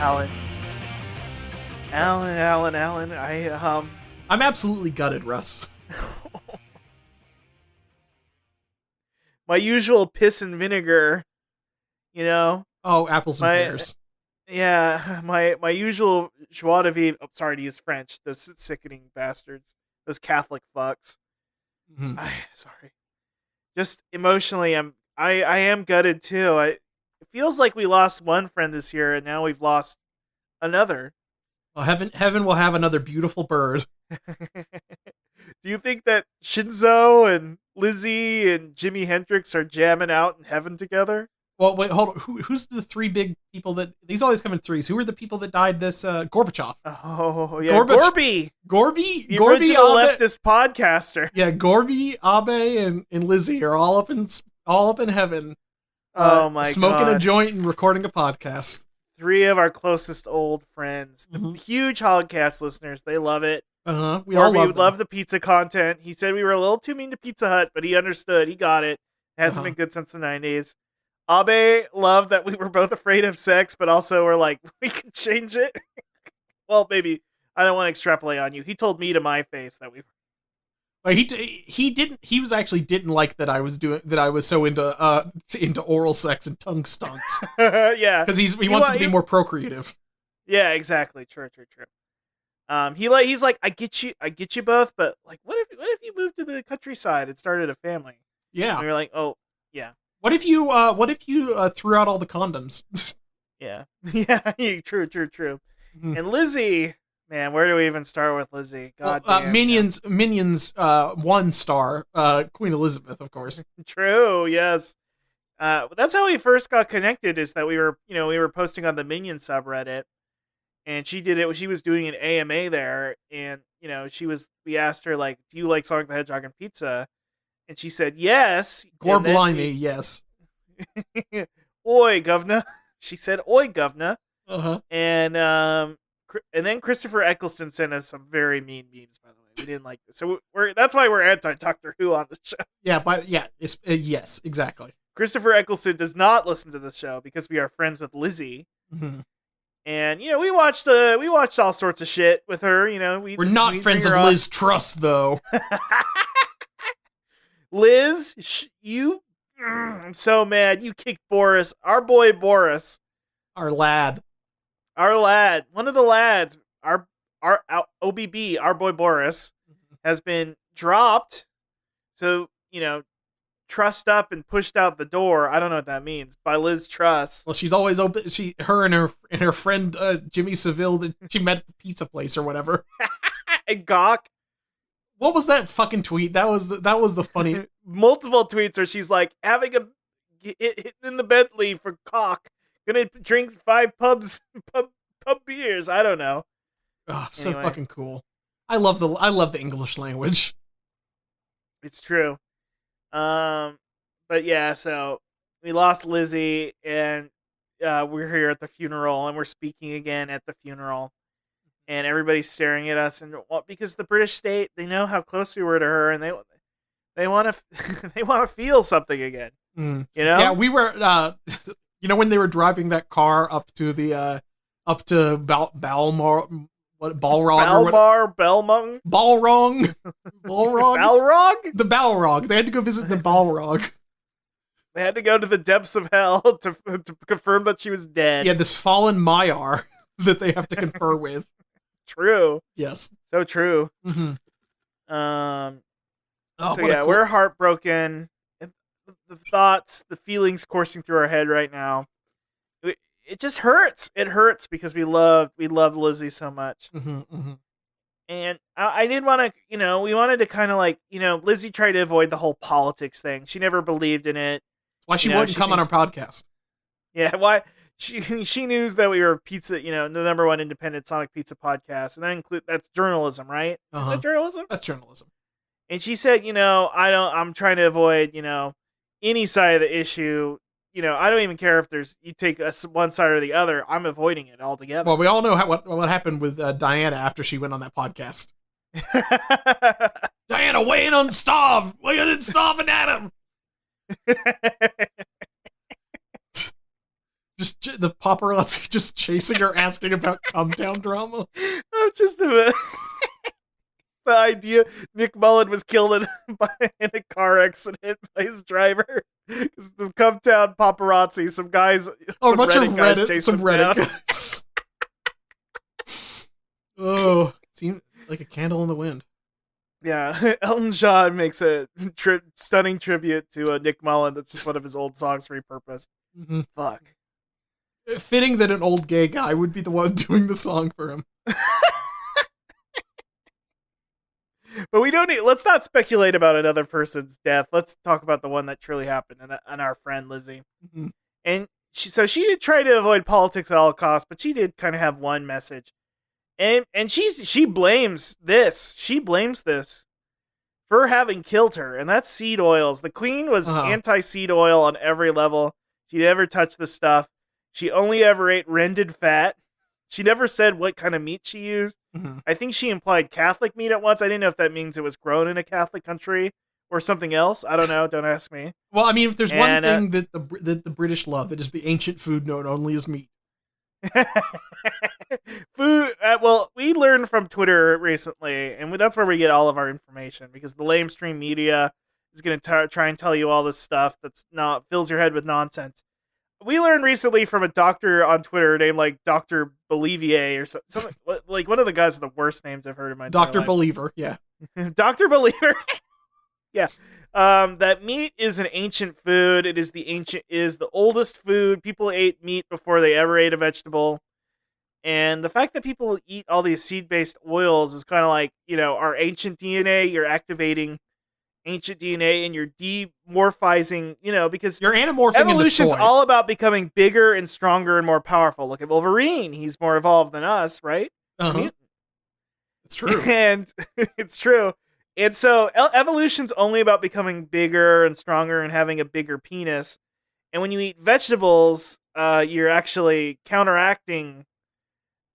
Alan. Alan. I'm absolutely gutted, Russ. My usual piss and vinegar, you know. Oh, apples and pears. Yeah, my usual joie de vivre. Oh, sorry to use French. Those sickening bastards. Those Catholic fucks. Mm-hmm. Sorry. Just emotionally, I am gutted too. It feels like we lost one friend this year, and now we've lost another. Well, heaven will have another beautiful bird. Do you think that Shinzo and Lizzie and Jimi Hendrix are jamming out in heaven together? Well, wait, hold on. Who's the three big people that... These always come in threes. Who are the people that died this... Gorbachev. Oh, yeah. Gorby. The original leftist podcaster. Yeah, Gorby, Abe, and Lizzie are all up in heaven. Oh, my smoking God. a joint and recording a podcast. Three of our closest old friends. The huge Hogcast listeners. They love it. Uh-huh. We Gorby all would love the pizza content. He said we were a little too mean to Pizza Hut, but he understood. He got it. It hasn't been good since the 90s. Abe loved that we were both afraid of sex, but also were like, we can change it. Well, maybe. I don't want to extrapolate on you. He told me to my face that we were. Well, he was actually didn't like that I was so into oral sex and tongue stunts. Yeah. Because he wants to be more procreative. Yeah, exactly. True. He's like, I get you both, but like, what if you moved to the countryside and started a family? Yeah. And you're like, oh, yeah. What if you threw out all the condoms? Yeah. Yeah. True. Mm-hmm. And Lizzie, man, where do we even start with Lizzie? God damn. Minions, 1 star, Queen Elizabeth, of course. True. Yes. That's how we first got connected. Is that we were posting on the Minion subreddit, and she did it. She was doing an AMA there, and we asked her like, "Do you like Sonic the Hedgehog and pizza?" And she said yes. Blimey, yes. Oi, governor. She said, "Oi, governor." Uh-huh. And then Christopher Eccleston sent us some very mean memes. By the way, we didn't like this, so that's why we're anti Doctor Who on the show. Yeah, yes, exactly. Christopher Eccleston does not listen to the show because we are friends with Lizzie. Mm-hmm. And we watched all sorts of shit with her. We're not friends of Liz Truss, though. Liz, I'm so mad. You kicked Boris, our boy Boris, our lad, one of the lads, our OBB, our boy Boris, has been dropped. So trussed up and pushed out the door. I don't know what that means. By Liz Truss. Well, she's always open. Her and her friend Jimmy Seville that she met at the pizza place or whatever. And Gawk. What was that fucking tweet? That was the funny. Multiple tweets where she's like having a hit in the Bentley for cock. Gonna drink 5 pub beers. I don't know. Oh, so fucking cool. I love the English language. It's true. But yeah, so we lost Lizzie, and we're here at the funeral, and we're speaking again at the funeral, and everybody's staring at us, and because the British state, they know how close we were to her, and they want to they want to feel something again. Yeah, we were. When they were driving that car up to Balrog, Belmung, Balrog, Balrog, the Balrog. They had to go visit the Balrog. They had to go to the depths of hell to confirm that she was dead. Yeah, this fallen Maiar that they have to confer with. True. Yes. So true. Mm-hmm. We're heartbroken. The thoughts, the feelings coursing through our head right now. It just hurts. It hurts because we love Lizzie so much. Mm-hmm, mm-hmm. And I didn't want to, we wanted to kind of like, Lizzie tried to avoid the whole politics thing. She never believed in it. Why she wouldn't come on our podcast. Yeah, why? She knew that we were pizza, the number one independent Sonic Pizza podcast. And that's journalism, right? Uh-huh. Is that journalism? That's journalism. And she said, I'm trying to avoid, any side of the issue. I don't even care if you take one side or the other. I'm avoiding it altogether. Well, we all know what happened with Diana after she went on that podcast. Diana weighing in starving Adam. Just the paparazzi just chasing her, asking about come down drama. I'm just the idea Nick Mullen was killed in a car accident by his driver. Because the come down paparazzi, some guys, Oh, a some bunch of guys Reddit, chased some him Reddit down. guys. Oh, it seemed like a candle in the wind. Yeah, Elton John makes a stunning tribute to Nick Mullen. That's just one of his old songs repurposed. Mm-hmm. Fuck. Fitting that an old gay guy would be the one doing the song for him. But we don't need. Let's not speculate about another person's death. Let's talk about the one that truly happened, and our friend Lizzie. Mm-hmm. And she did try to avoid politics at all costs, but she did kind of have one message, and she blames this. She blames this for having killed her, and that's seed oils. The Queen was anti-seed oil on every level. She never touched the stuff. She only ever ate rendered fat. She never said what kind of meat she used. Mm-hmm. I think she implied Catholic meat at once. I didn't know if that means it was grown in a Catholic country or something else. I don't know. Don't ask me. Well, I mean, if there's one thing that the British love, it is the ancient food known only as meat. Food. Well, we learned from Twitter recently, and that's where we get all of our information, because the lamestream media is going to try and tell you all this stuff that's not fills your head with nonsense. We learned recently from a doctor on Twitter named like Dr. Believier or something, like one of the guys with the worst names I've heard in my entire Dr. life. Believer, yeah. Dr. Believer. Yeah. That meat is an ancient food. It is the oldest food. People ate meat before they ever ate a vegetable. And the fact that people eat all these seed-based oils is kind of like, our ancient DNA. You're activating ancient DNA and you're demorphizing, because you're anamorphing evolution's into soy. all about becoming bigger and stronger and more powerful. Look at Wolverine. He's more evolved than us, right? It's true. And it's true. And so evolution's only about becoming bigger and stronger and having a bigger penis. And when you eat vegetables, you're actually counteracting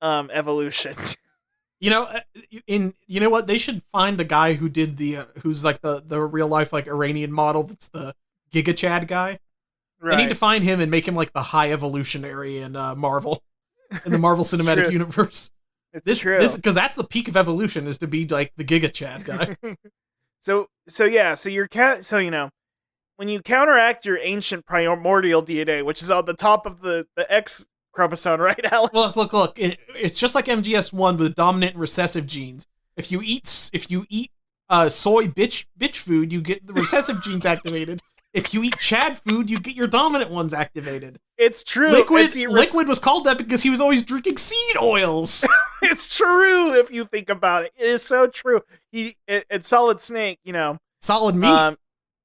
evolution. You know what? They should find the guy who did who's like the real life like Iranian model. That's the Giga Chad guy. Right. They need to find him and make him like the high evolutionary in Marvel, in the Marvel Cinematic true. Universe. It's true. Because that's the peak of evolution, is to be like the Giga Chad guy. So when you counteract your ancient primordial DNA, which is on the top of the X chromosome, right, Alan? Well, look, it's just like MGS1 with dominant and recessive genes. If you eat soy bitch food, you get the recessive genes activated. If you eat Chad food, you get your dominant ones activated. It's true. Liquid was called that because he was always drinking seed oils. It's true if you think about it. It is so true. It's Solid Snake, Solid meat.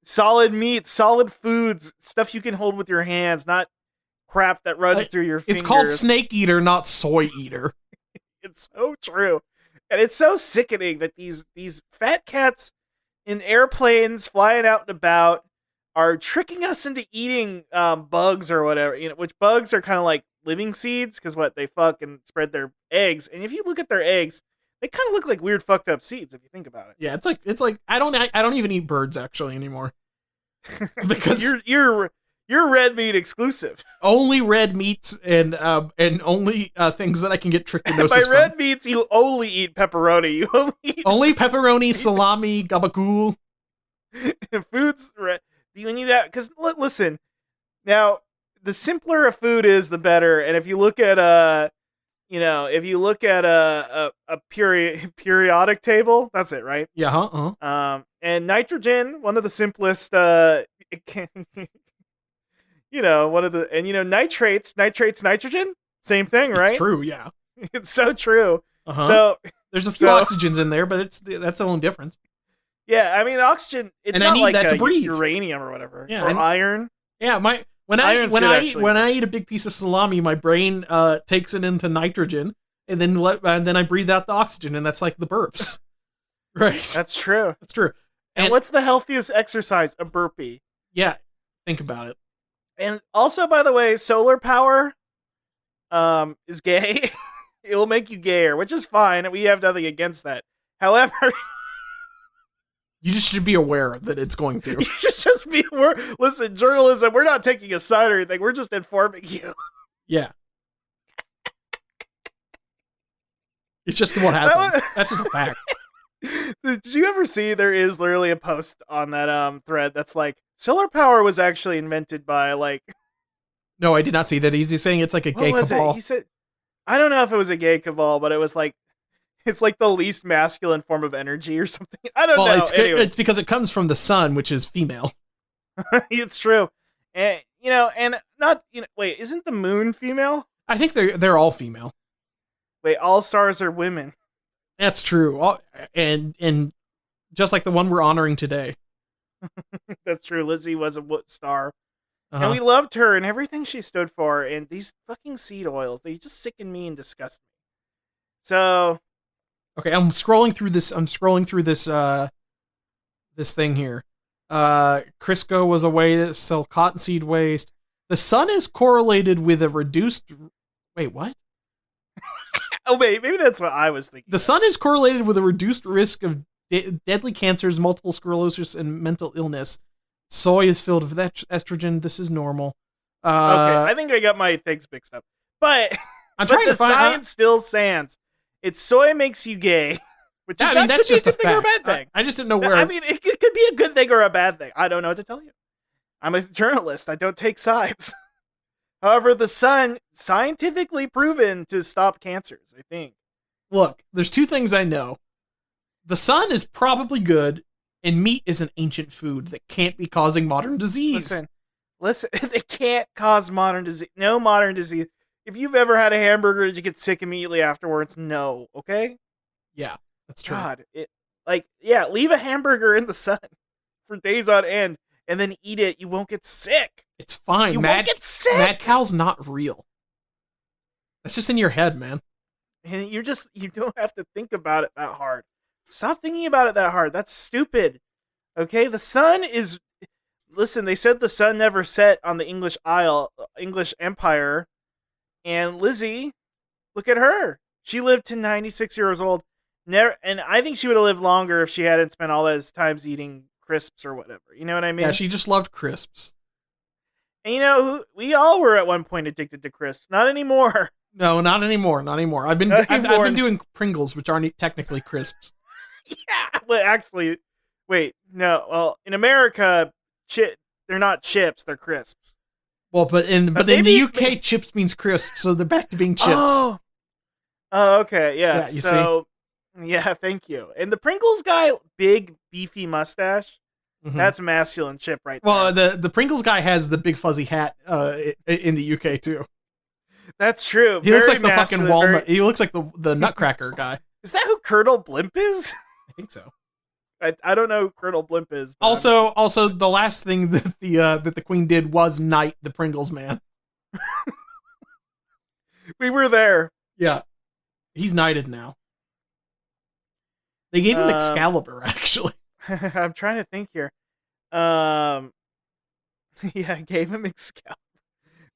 Solid meat, solid foods, stuff you can hold with your hands, not crap that runs through your fingers. It's called Snake Eater, not Soy Eater. It's so true. And it's so sickening that these fat cats in airplanes flying out and about are tricking us into eating bugs or whatever, which bugs are kind of like living seeds, because they fuck and spread their eggs. And if you look at their eggs, they kind of look like weird fucked up seeds if you think about it. Yeah, it's like I don't even eat birds actually anymore. Because you're red meat exclusive. Only red meats and only things that I can get trichinosis from. By red meats, you only eat pepperoni. You only pepperoni, salami, gabagool. Foods red. You need that because listen. Now, the simpler a food is, the better. And if you look at a periodic table, that's it, right? Yeah. And nitrogen, one of the simplest. Nitrates, nitrogen, same thing, right? It's true, yeah. It's so true. So there's a few oxygens in there, but that's the only difference. Yeah, I mean oxygen. It's and not I need like that to breathe. Uranium or whatever, yeah, or iron. Yeah, when I eat a big piece of salami, my brain takes it into nitrogen, and then I breathe out the oxygen, and that's like the burps. Right. That's true. That's true. And what's the healthiest exercise? A burpee. Yeah, think about it. And also, by the way, solar power is gay. It will make you gayer, which is fine. We have nothing against that. However, you just should be aware that it's going to. You should just be aware. Listen, journalism, we're not taking a side or anything. We're just informing you. Yeah. It's just what happens. That's just a fact. Did you ever see there is literally a post on that thread that's like solar power was actually invented by like No, I did not see that. He's saying it's like a what gay was cabal. it? He said I don't know if it was a gay cabal, but it was like it's like the least masculine form of energy or something. I don't know. It's because it comes from the sun, which is female. It's true. And and not wait, isn't the moon female? I think they're all female. Wait, all stars are women. That's true. And just like the one we're honoring today. That's true. Lizzie was a star. Uh-huh. And we loved her and everything she stood for. And these fucking seed oils, they just sicken me and disgust me. So, okay, I'm scrolling through this. This thing here. Crisco was a way to sell cottonseed waste. The sun is correlated with a reduced. Wait, what? oh wait, maybe that's what I was thinking. The sun is correlated with a reduced risk of deadly cancers, multiple sclerosis, and mental illness. Soy is filled with estrogen. This is normal. Okay, I think I got my things mixed up. But I'm trying to find science still stands. It's soy makes you gay, which is that's just a good thing or a bad thing. I just didn't know where. I mean, it could be a good thing or a bad thing. I don't know what to tell you. I'm a journalist. I don't take sides. However, the sun scientifically proven to stop cancers, I think. Look, there's two things I know. The sun is probably good, and meat is an ancient food that can't be causing modern disease. Listen, they can't cause modern disease. No modern disease. If you've ever had a hamburger, did you get sick immediately afterwards? No, okay? Yeah, that's true. God, leave a hamburger in the sun for days on end, and then eat it. You won't get sick. It's fine. You won't get sick. Mad cow's not real. That's just in your head, man. And you don't have to think about it that hard. Stop thinking about it that hard. That's stupid. Okay? The sun is... Listen, they said the sun never set on the English Empire. And Lizzie, look at her. She lived to 96 years old. And I think she would have lived longer if she hadn't spent all those times eating crisps or whatever. You know what I mean? Yeah, she just loved crisps. And we all were at one point addicted to crisps. Not anymore. No, not anymore. Not anymore. I've been doing Pringles, which aren't technically crisps. Yeah, well, actually, wait, no. Well, in America, they're not chips; they're crisps. Well, but in the UK, chips means crisps, so they're back to being chips. Oh, okay, yeah. You see? Yeah, thank you. And the Pringles guy, big beefy mustache. Mm-hmm. That's a masculine chip right there. Well, the Pringles guy has the big fuzzy hat in the UK too. That's true. He looks like the fucking walnut. He looks like the Nutcracker guy. Is that who Colonel Blimp is? I think so. I don't know who Colonel Blimp is. Also, the last thing that the Queen did was knight the Pringles man. We were there. Yeah, he's knighted now. They gave him Excalibur, actually. I'm trying to think here. Yeah, I gave him Excalibur.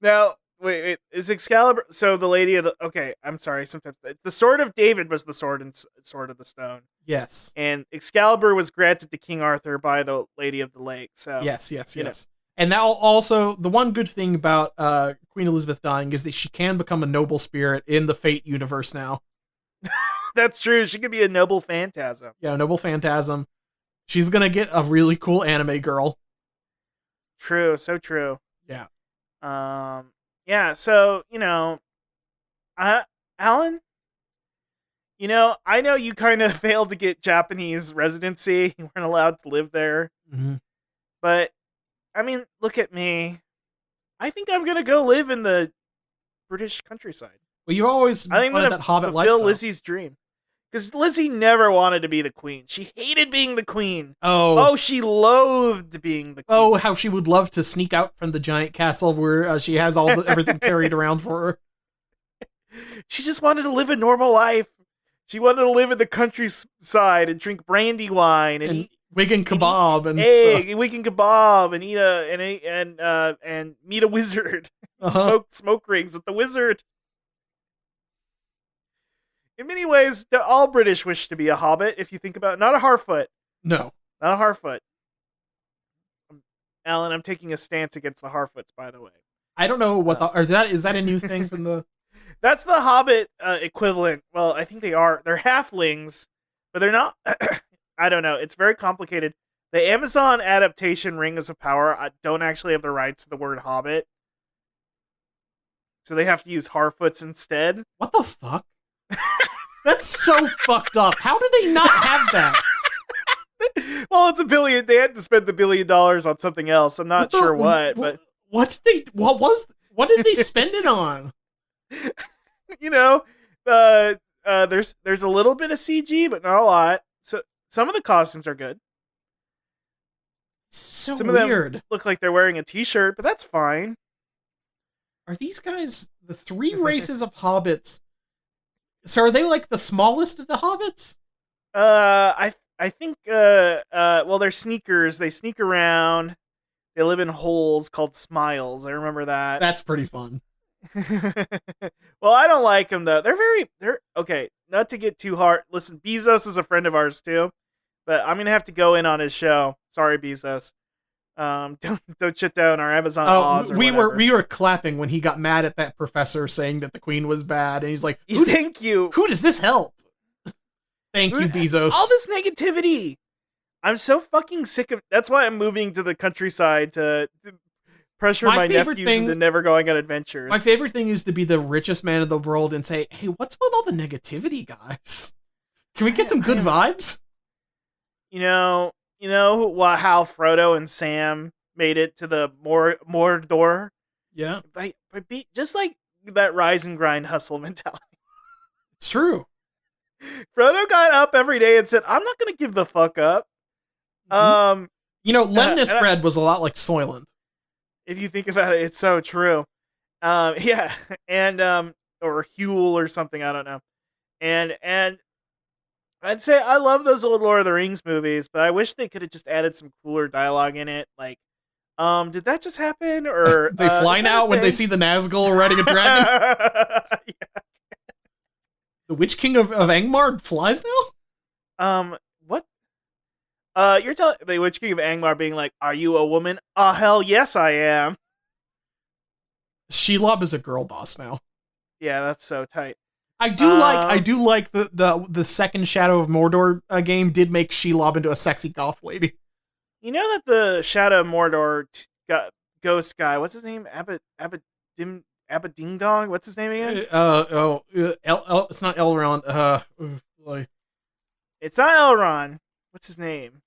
Now, wait, is Excalibur... So the Lady of the... Okay, I'm sorry, sometimes... The Sword of David was the sword and Sword of the Stone. Yes. And Excalibur was granted to King Arthur by the Lady of the Lake, so... Yes. And now also, the one good thing about Queen Elizabeth dying is that she can become a noble spirit in the Fate universe now. That's true. She could be a noble phantasm. Yeah, a noble phantasm. She's gonna get a really cool anime girl. True, so true. Yeah. Yeah, so, Alan, I know you kind of failed to get Japanese residency. You weren't allowed to live there. Mm-hmm. But, I mean, look at me. I think I'm going to go live in the British countryside. Well, you always wanted that Hobbit lifestyle. Fulfill Lizzie's dream. Because Lizzie never wanted to be the queen. She hated being the queen. Oh, she loathed being the queen. Oh, how she would love to sneak out from the giant castle where she has everything carried around for her. She just wanted to live a normal life. She wanted to live in the countryside and drink brandy wine and eat Wigan kebab and egg, stuff. Wigan kebab and eat and meet a wizard. Smoke rings with the wizard. In many ways, all British wish to be a hobbit, if you think about it. Not a Harfoot. No. Not a Harfoot. Alan, I'm taking a stance against the Harfoots, by the way. I don't know what is that a new thing from the... That's the Hobbit equivalent. Well, I think they are. They're halflings, but they're not. I don't know. It's very complicated. The Amazon adaptation Rings of Power don't actually have the rights to the word Hobbit, so they have to use Harfoots instead. What the fuck? That's so fucked up. How do they not have that? Well, it's $1 billion. They had to spend the $1 billion on something else. I'm not sure what, but what did they spend it on? You know, there's a little bit of CG, but not a lot. So some of the costumes are good. So some weird. Of them look like they're wearing a t-shirt, but that's fine. Are these guys the 3 races of hobbits? So are they like the smallest of the hobbits? I think well, they're sneakers. They sneak around. They live in holes called smiles. I remember that. That's pretty fun. Well, I don't like them though. They're okay. Not to get too hard. Listen, Bezos is a friend of ours too, but I'm gonna have to go in on his show. Sorry, Bezos. Don't shut down our Amazon laws. We were clapping when he got mad at that professor saying that the Queen was bad, and he's like, "Thank you. Who does this help?" Thank you, Bezos. All this negativity. I'm so fucking sick of. That's why I'm moving to the countryside to pressure my nephews into never going on adventures. My favorite thing is to be the richest man in the world and say, "Hey, what's with all the negativity, guys? Can we get some good vibes?" You know how Frodo and Sam made it to the Mordor? Yeah. By just like that rise and grind hustle mentality. It's true. Frodo got up every day and said, "I'm not going to give the fuck up." Lemnis bread was a lot like Soylent. If you think about it, it's so true. Yeah, and or Huel or something, I don't know. And I'd say I love those old Lord of the Rings movies, but I wish they could have just added some cooler dialogue in it. Like, did that just happen? Or they fly now when they see the Nazgul riding a dragon? Yeah. The Witch King of Angmar flies now? What? You're telling the Witch King of Angmar being like, "Are you a woman?" Oh, hell yes, I am. Shelob is a girl boss now. Yeah, that's so tight. I do like the second Shadow of Mordor game did make Shelob into a sexy goth lady. You know that the Shadow of Mordor ghost guy, what's his name? Abba Ding Dong? What's his name again? It's not Elrond. It's not Elrond. What's his name?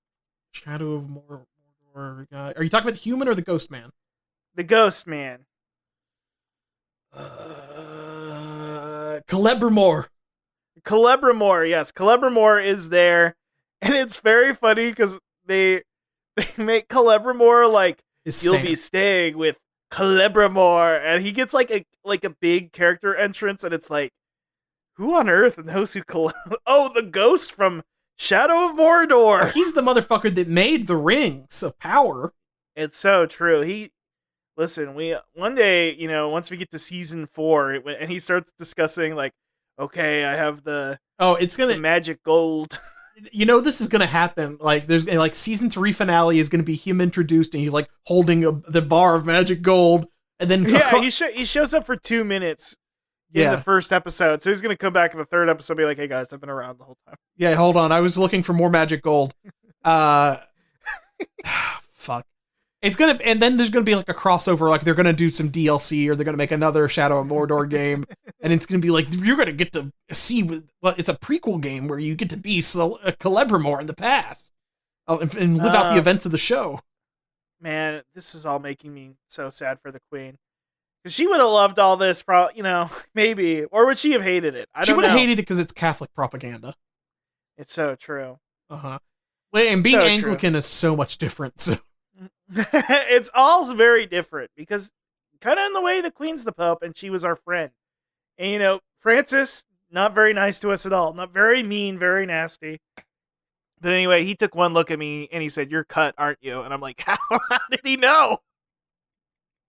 Shadow of Mordor guy. Are you talking about the human or the ghost man? The ghost man. Celebrimor. Celebrimor, yes. Celebrimor is there. And it's very funny because they make Celebrimor like, "You'll be staying with Celebrimor," and he gets like a big character entrance, and it's like, who on earth knows who Oh, the ghost from Shadow of Mordor. He's the motherfucker that made the Rings of Power. It's so true. Listen, one day, once we get to season 4, and he starts discussing like, okay, I have it's magic gold. This is gonna happen. Like, there's like season 3 finale is gonna be him introduced, and he's like holding the bar of magic gold, and then he shows up for 2 minutes in the first episode, so he's gonna come back in the third episode and be like, "Hey guys, I've been around the whole time." Yeah, hold on, I was looking for more magic gold. Fuck. And then there's gonna be like a crossover, like they're gonna do some DLC, or they're gonna make another Shadow of Mordor game, and it's gonna be like you're gonna get to see. It's a prequel game where you get to be Celebrimor in the past, and live out the events of the show. Man, this is all making me so sad for the Queen, because she would have loved all this, maybe, or would she have hated it? She would have hated it because it's Catholic propaganda. It's so true. And being Anglican is so much different. So. It's all very different because kind of in the way the Queen's the Pope and she was our friend. And Francis, not very nice to us at all. Not very mean, very nasty. But anyway, he took one look at me and he said, "You're cut, aren't you?" And I'm like, how did he know?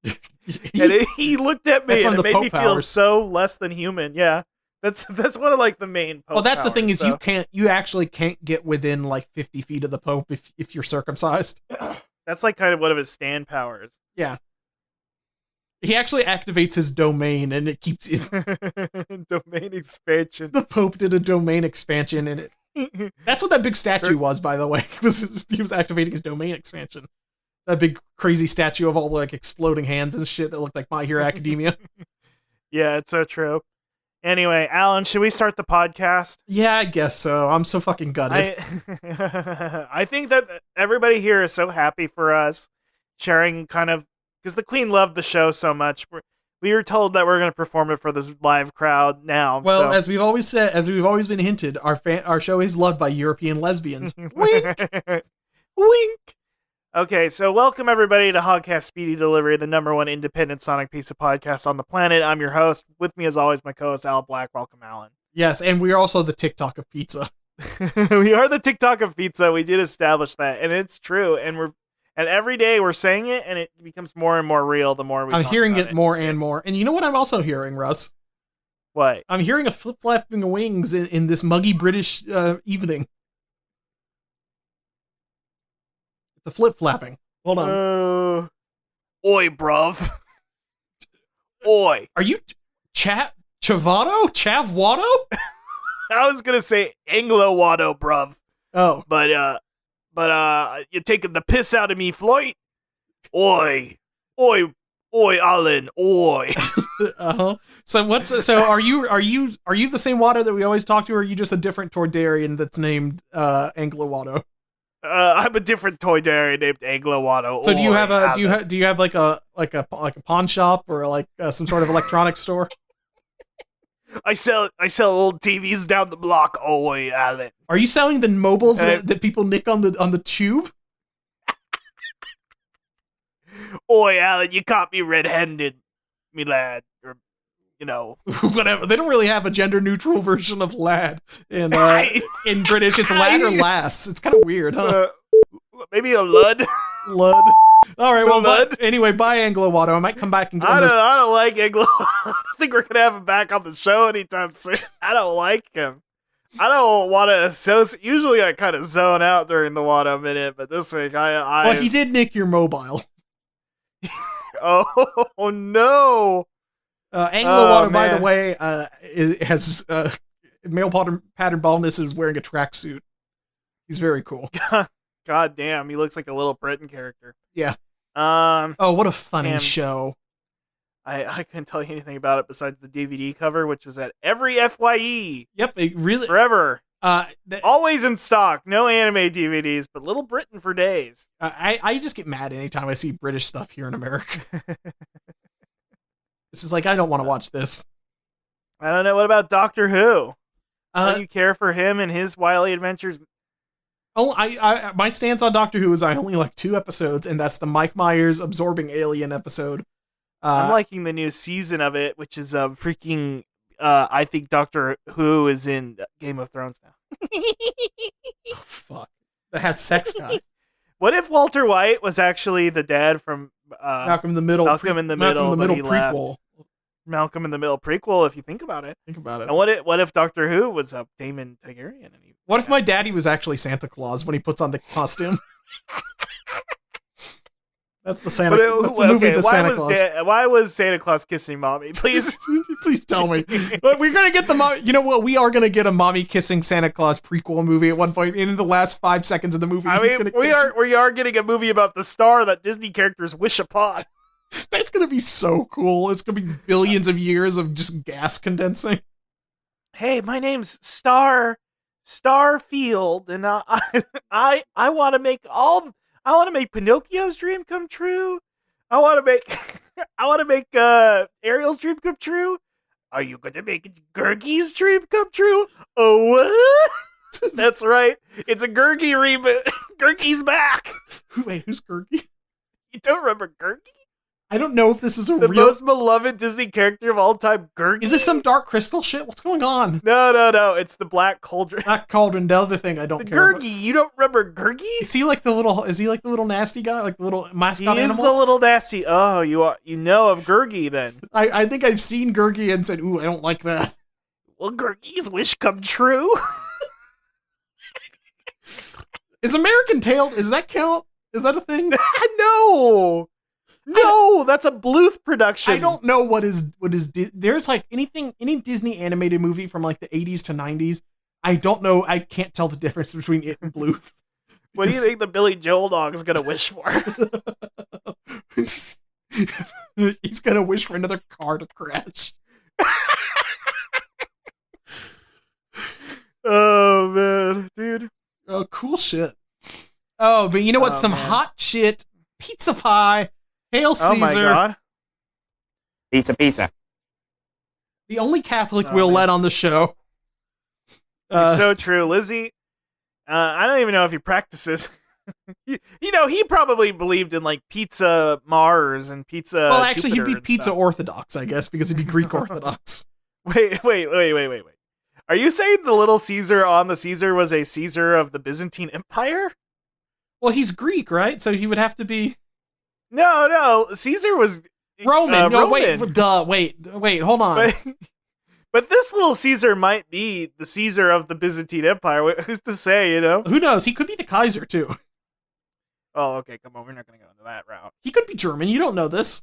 And he looked at me and it made me feel so less than human. Yeah. That's one of like the main Pope that's the thing is so. you actually can't get within like 50 feet of the Pope if you're circumcised. That's like kind of one of his stand powers. Yeah. He actually activates his domain, and it keeps Domain expansion. the Pope did a domain expansion, and it. That's what that big statue was, by the way. He was activating his domain expansion. That big crazy statue of all the like exploding hands and shit that looked like My Hero Academia. Yeah, it's so true. Anyway, Alan, should we start the podcast? Yeah, I guess so. I'm so fucking gutted. I think that everybody here is so happy for us sharing kind of, because the Queen loved the show so much. We were told that we're going to perform it for this live crowd now. Well, so. as we've always said, as we've always been hinted, our show is loved by European lesbians. Wink! Wink! Okay, so welcome everybody to Hogcast Speedy Delivery, the #1 independent Sonic Pizza podcast on the planet. I'm your host. With me, as always, my co-host, Al Black. Welcome, Alan. Yes, and we are also the TikTok of pizza. We are the TikTok of pizza. We did establish that, and it's true. And every day we're saying it, and it becomes more and more real the more we I'm talk hearing about it more and more. And you know what I'm also hearing, Russ? What? I'm hearing a flip-flapping of wings in this muggy British evening. It's a flip-flapping. Hold on. Oi, bruv. Oi. Are you Chavato? Chavwato? I was gonna say Anglo Watto, bruv. Oh. But you're taking the piss out of me, Floyd. Oi. Oi, Alan. Oi. Uh-huh. So are you the same Watto that we always talk to, or are you just a different Toydarian that's named Anglo Watto? I'm a different Toydarian named Anglo Watto. So do you have like a pawn shop or like some sort of electronics store? I sell old TVs down the block. Oi, Alan. Are you selling the mobiles that people nick on the tube? Oi, Alan, you caught me red-handed, me lad. Or, whatever. They don't really have a gender-neutral version of lad in British. It's lad or lass. It's kind of weird, huh? Maybe a lud. Lud. All right. Well, lud. Anyway, bye, Anglo Watto. I might come back and go. I don't like Anglo. I don't think we're gonna have him back on the show anytime soon. I don't like him. I don't want to associate. Usually, I kind of zone out during the Watto minute, but this week, Well, he did nick your mobile. Oh no. Anglo Watto, by the way, has male pattern baldness, is wearing a tracksuit. He's very cool. God damn, he looks like a Little Britain character. Yeah. Oh, what a funny show. I couldn't tell you anything about it besides the DVD cover, which was at every FYE. Yep, it really forever. Always in stock. No anime DVDs, but Little Britain for days. I just get mad anytime I see British stuff here in America. This is like, I don't want to watch this. I don't know. What about Doctor Who? Do you care for him and his wily adventures? Oh, my stance on Doctor Who is I only like 2 episodes, and that's the Mike Myers absorbing alien episode. I'm liking the new season of it, which is freaking. I think Doctor Who is in Game of Thrones now. Oh, fuck. The have sex guy. What if Walter White was actually the dad from Malcolm in the Middle? Malcolm in the Middle prequel. Malcolm in the Middle prequel, if you think about it. Think about it. And what if Doctor Who was Damon Targaryen? And what if my daddy was actually Santa Claus when he puts on the costume? That's the Santa. That's the movie, The Santa Claus. Why was Santa Claus kissing mommy? Please, please tell me. But we're gonna get the mommy. You know what? We are gonna get a mommy kissing Santa Claus prequel movie at one point. In the last 5 seconds of the movie, we are getting a movie about the star that Disney characters wish upon. That's gonna be so cool. It's gonna be billions of years of just gas condensing. Hey, my name's Starfield, and I want to make I want to make Pinocchio's dream come true. I want to make Ariel's dream come true. Are you going to make Gurgi's dream come true? Oh, what? That's right. It's a Gurgi reboot. Gurgi's back. Wait, who's Gurgi? You don't remember Gurgi? I don't know if this is the most beloved Disney character of all time, Gurgi. Is this some Dark Crystal shit? What's going on? No. It's the Black Cauldron. Black Cauldron. The other thing I don't care about. Gurgi. You don't remember Gurgi? Is he like the little nasty guy, like the little mascot animal? He is the little nasty. Oh, you know of Gurgi then? I think I've seen Gurgi and said, "Ooh, I don't like that." Well, Gurgi's wish come true. Is American Tail? Does that count? Is that a thing? No. No, that's a Bluth production. I don't know what is there's like any Disney animated movie from like the 80s to 90s. I don't know. I can't tell the difference between it and Bluth. What do you think the Billy Joel dog is gonna wish for? He's gonna wish for another car to crash. Oh man, dude. Oh, cool shit. Oh, but you know what? Some hot shit. Pizza pie. Hail Caesar. Oh my god. Pizza. The only Catholic we'll let on the show. It's so true. Lizzie, I don't even know if he practices. you know, he probably believed in like pizza Mars and pizza. Well, actually, Jupiter he'd be pizza stuff. Orthodox, I guess, because he'd be Greek Orthodox. Wait. Are you saying the little Caesar on the Caesar was a Caesar of the Byzantine Empire? Well, he's Greek, right? So he would have to be. No. Caesar was Roman. No, Roman. wait, hold on. But this little Caesar might be the Caesar of the Byzantine Empire. Who's to say, you know? Who knows? He could be the Kaiser, too. Oh, okay, come on. We're not going to go into that route. He could be German. You don't know this.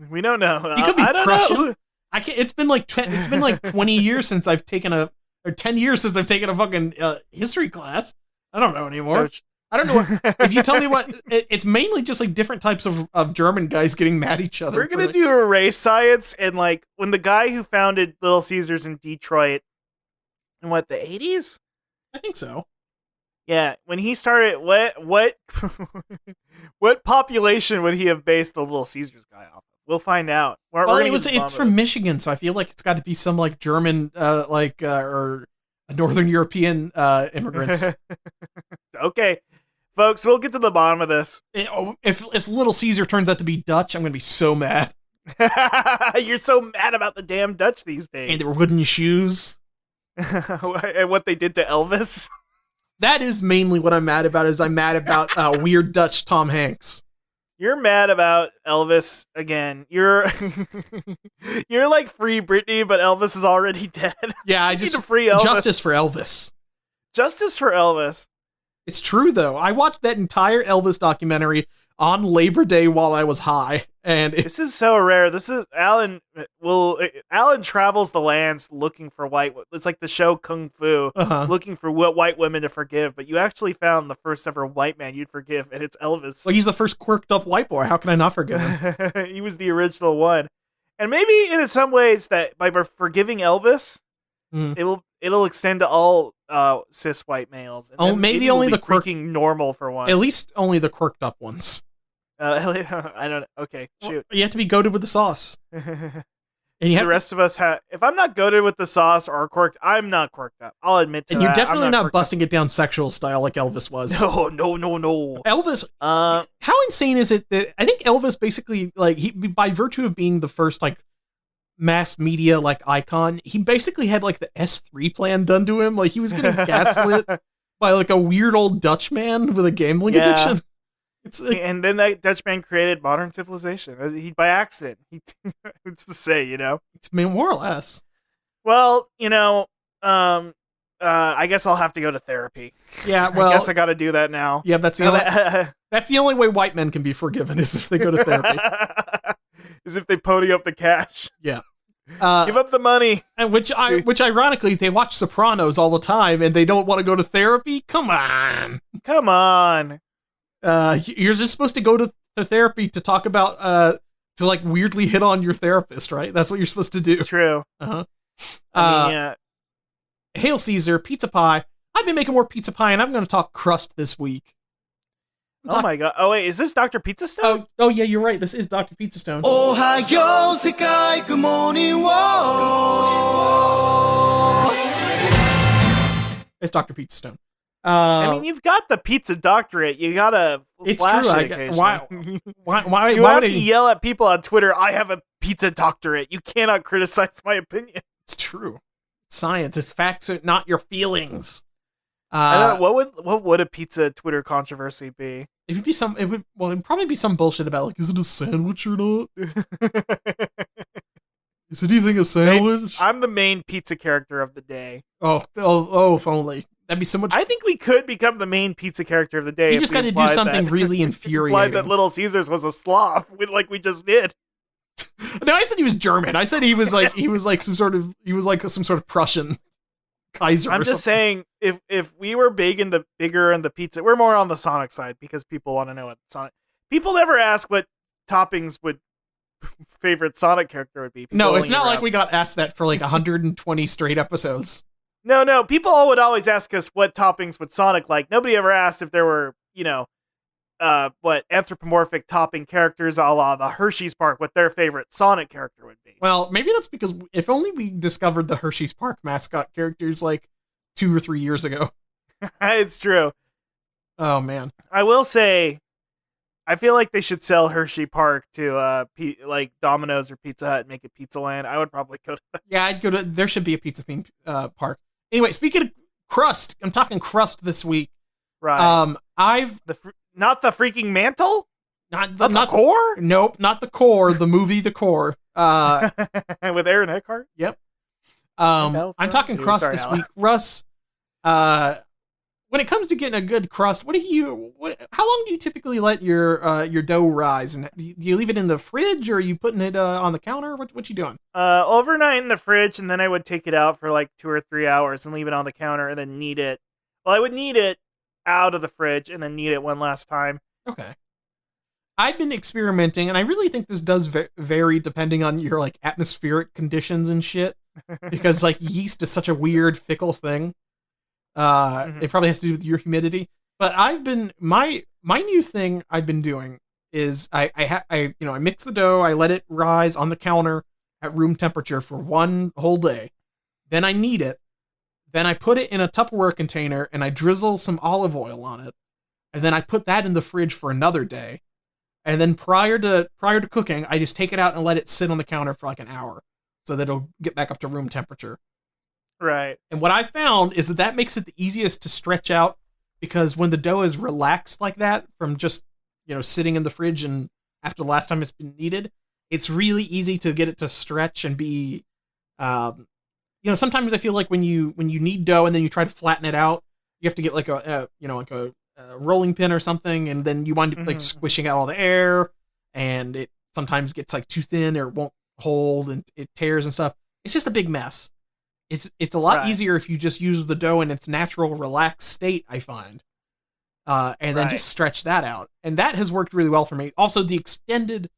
We don't know. He could be I don't Prussian. know. I can't. It's been like 20 years since I've taken or 10 years since I've taken a fucking history class. I don't know anymore. I don't know. If you tell me what, it's mainly just like different types of German guys getting mad at each other. We're going to do a race science, and like when the guy who founded Little Caesars in Detroit in what, the 80s? I think so. Yeah, when he started, what what population would he have based the Little Caesars guy off of? We'll find out. It's from Michigan, so I feel like it's got to be some like German, or Northern European immigrants. Okay, folks, we'll get to the bottom of this. If Little Caesar turns out to be Dutch, I'm gonna be so mad. You're so mad about the damn Dutch these days. And their wooden shoes. And what they did to Elvis. That is mainly what I'm mad about. I'm mad about weird Dutch Tom Hanks. You're mad about Elvis again. You're like Free Britney, but Elvis is already dead. Yeah, I need just to free Elvis. Justice for Elvis. Justice for Elvis. It's true though. I watched that entire Elvis documentary on Labor Day while I was high, and this is so rare. This is Alan travels the lands looking for white. It's like the show Kung Fu, looking for what white women to forgive. But you actually found the first ever white man you'd forgive, and it's Elvis. Well, he's the first quirked up white boy. How can I not forgive him? He was the original one, and maybe in some ways that by forgiving Elvis, it'll extend to all cis white males. And maybe only the freaking normal for once. At least only the quirked up ones. I don't. Okay, shoot. You have to be goated with the sauce. And the rest of us have. If I'm not goated with the sauce or quirked, I'm not quirked up. I'll admit to that. And you're definitely not busting it down sexual style like Elvis was. No. Elvis. How insane is it that I think Elvis basically he by virtue of being the first like mass media like icon, he basically had like the S3 plan done to him. Like he was getting gaslit by like a weird old Dutch man with a gambling addiction. And then that Dutch man created modern civilization. He by accident. It's to say, you know. It's more or less. Well, you know, I guess I'll have to go to therapy. Yeah, well, I guess I got to do that now. Yeah, that's the only way white men can be forgiven is if they go to therapy. Is if they pony up the cash. Yeah. Give up the money. And which ironically, they watch Sopranos all the time and they don't want to go to therapy? Come on. You're just supposed to go to therapy to talk about to like weirdly hit on your therapist, right? That's what you're supposed to do. It's true. Yeah. Hail Caesar, pizza pie. I've been making more pizza pie, and I'm going to talk crust this week. Oh my god! Oh wait, is this Dr. Pizza Stone? Oh yeah, you're right. This is Dr. Pizza Stone. Ohio, Sekai, good morning, whoa. It's Dr. Pizza Stone. I mean, you've got the pizza doctorate. You gotta. It's true. Why you have to yell at people on Twitter? I have a pizza doctorate. You cannot criticize my opinion. It's true. It's science. It's facts, not your feelings. I don't know, what would a pizza Twitter controversy be? It'd probably be some bullshit about like, is it a sandwich or not? Is anything a sandwich? I'm the main pizza character of the day. Oh, if only. That'd be so much. I think we could become the main pizza character of the day. You if just we got to do implied something that- really implied infuriating. that Little Caesars was a sloth, like we just did. No, I said he was German. I said he was like some sort of Prussian Kaiser. I'm or just something. saying, if we were bigger in the pizza, we're more on the Sonic side because people want to know what Sonic. People never ask what toppings would favorite Sonic character would be. People No, it's only not ever like ask- we got asked that for like 120 straight episodes. No. People would always ask us what toppings would Sonic like. Nobody ever asked if there were, what anthropomorphic topping characters a la the Hershey's Park, what their favorite Sonic character would be. Well, maybe that's because if only we discovered the Hershey's Park mascot characters like 2 or 3 years ago. It's true. Oh man. I will say, I feel like they should sell Hershey Park to like Domino's or Pizza Hut and make it Pizza Land. I would probably go to that. Yeah, I'd go to. There should be a pizza themed park. Anyway, speaking of crust, I'm talking crust this week. Right. I've Not the freaking mantle? not The core? Nope, not the core. The movie, The Core. With Aaron Eckhart? Yep. No, I'm talking anyway, crust sorry, this Alan. week. Russ, when it comes to getting a good crust, how long do you typically let your dough rise? And do you leave it in the fridge, or are you putting it on the counter? What you doing? Overnight in the fridge, and then I would take it out for like 2 or 3 hours and leave it on the counter and then knead it. Well, I would knead it out of the fridge and then knead it one last time. Okay. I've been experimenting, and I really think this does vary depending on your like atmospheric conditions and shit. Because like yeast is such a weird, fickle thing. It probably has to do with your humidity. But I've been my new thing I've been doing is I mix the dough, I let it rise on the counter at room temperature for one whole day. Then I knead it. Then I put it in a Tupperware container and I drizzle some olive oil on it. And then I put that in the fridge for another day. And then prior to cooking, I just take it out and let it sit on the counter for like an hour so that it'll get back up to room temperature. Right. And what I found is that makes it the easiest to stretch out because when the dough is relaxed like that from just, sitting in the fridge and after the last time it's been kneaded, it's really easy to get it to stretch and be, sometimes I feel like when you knead dough and then you try to flatten it out, you have to get like a rolling pin or something, and then you wind up like squishing out all the air, and it sometimes gets like too thin or it won't hold and it tears and stuff. It's just a big mess. It's a lot easier if you just use the dough in its natural relaxed state, I find, and then just stretch that out, and that has worked really well for me. Also, the extended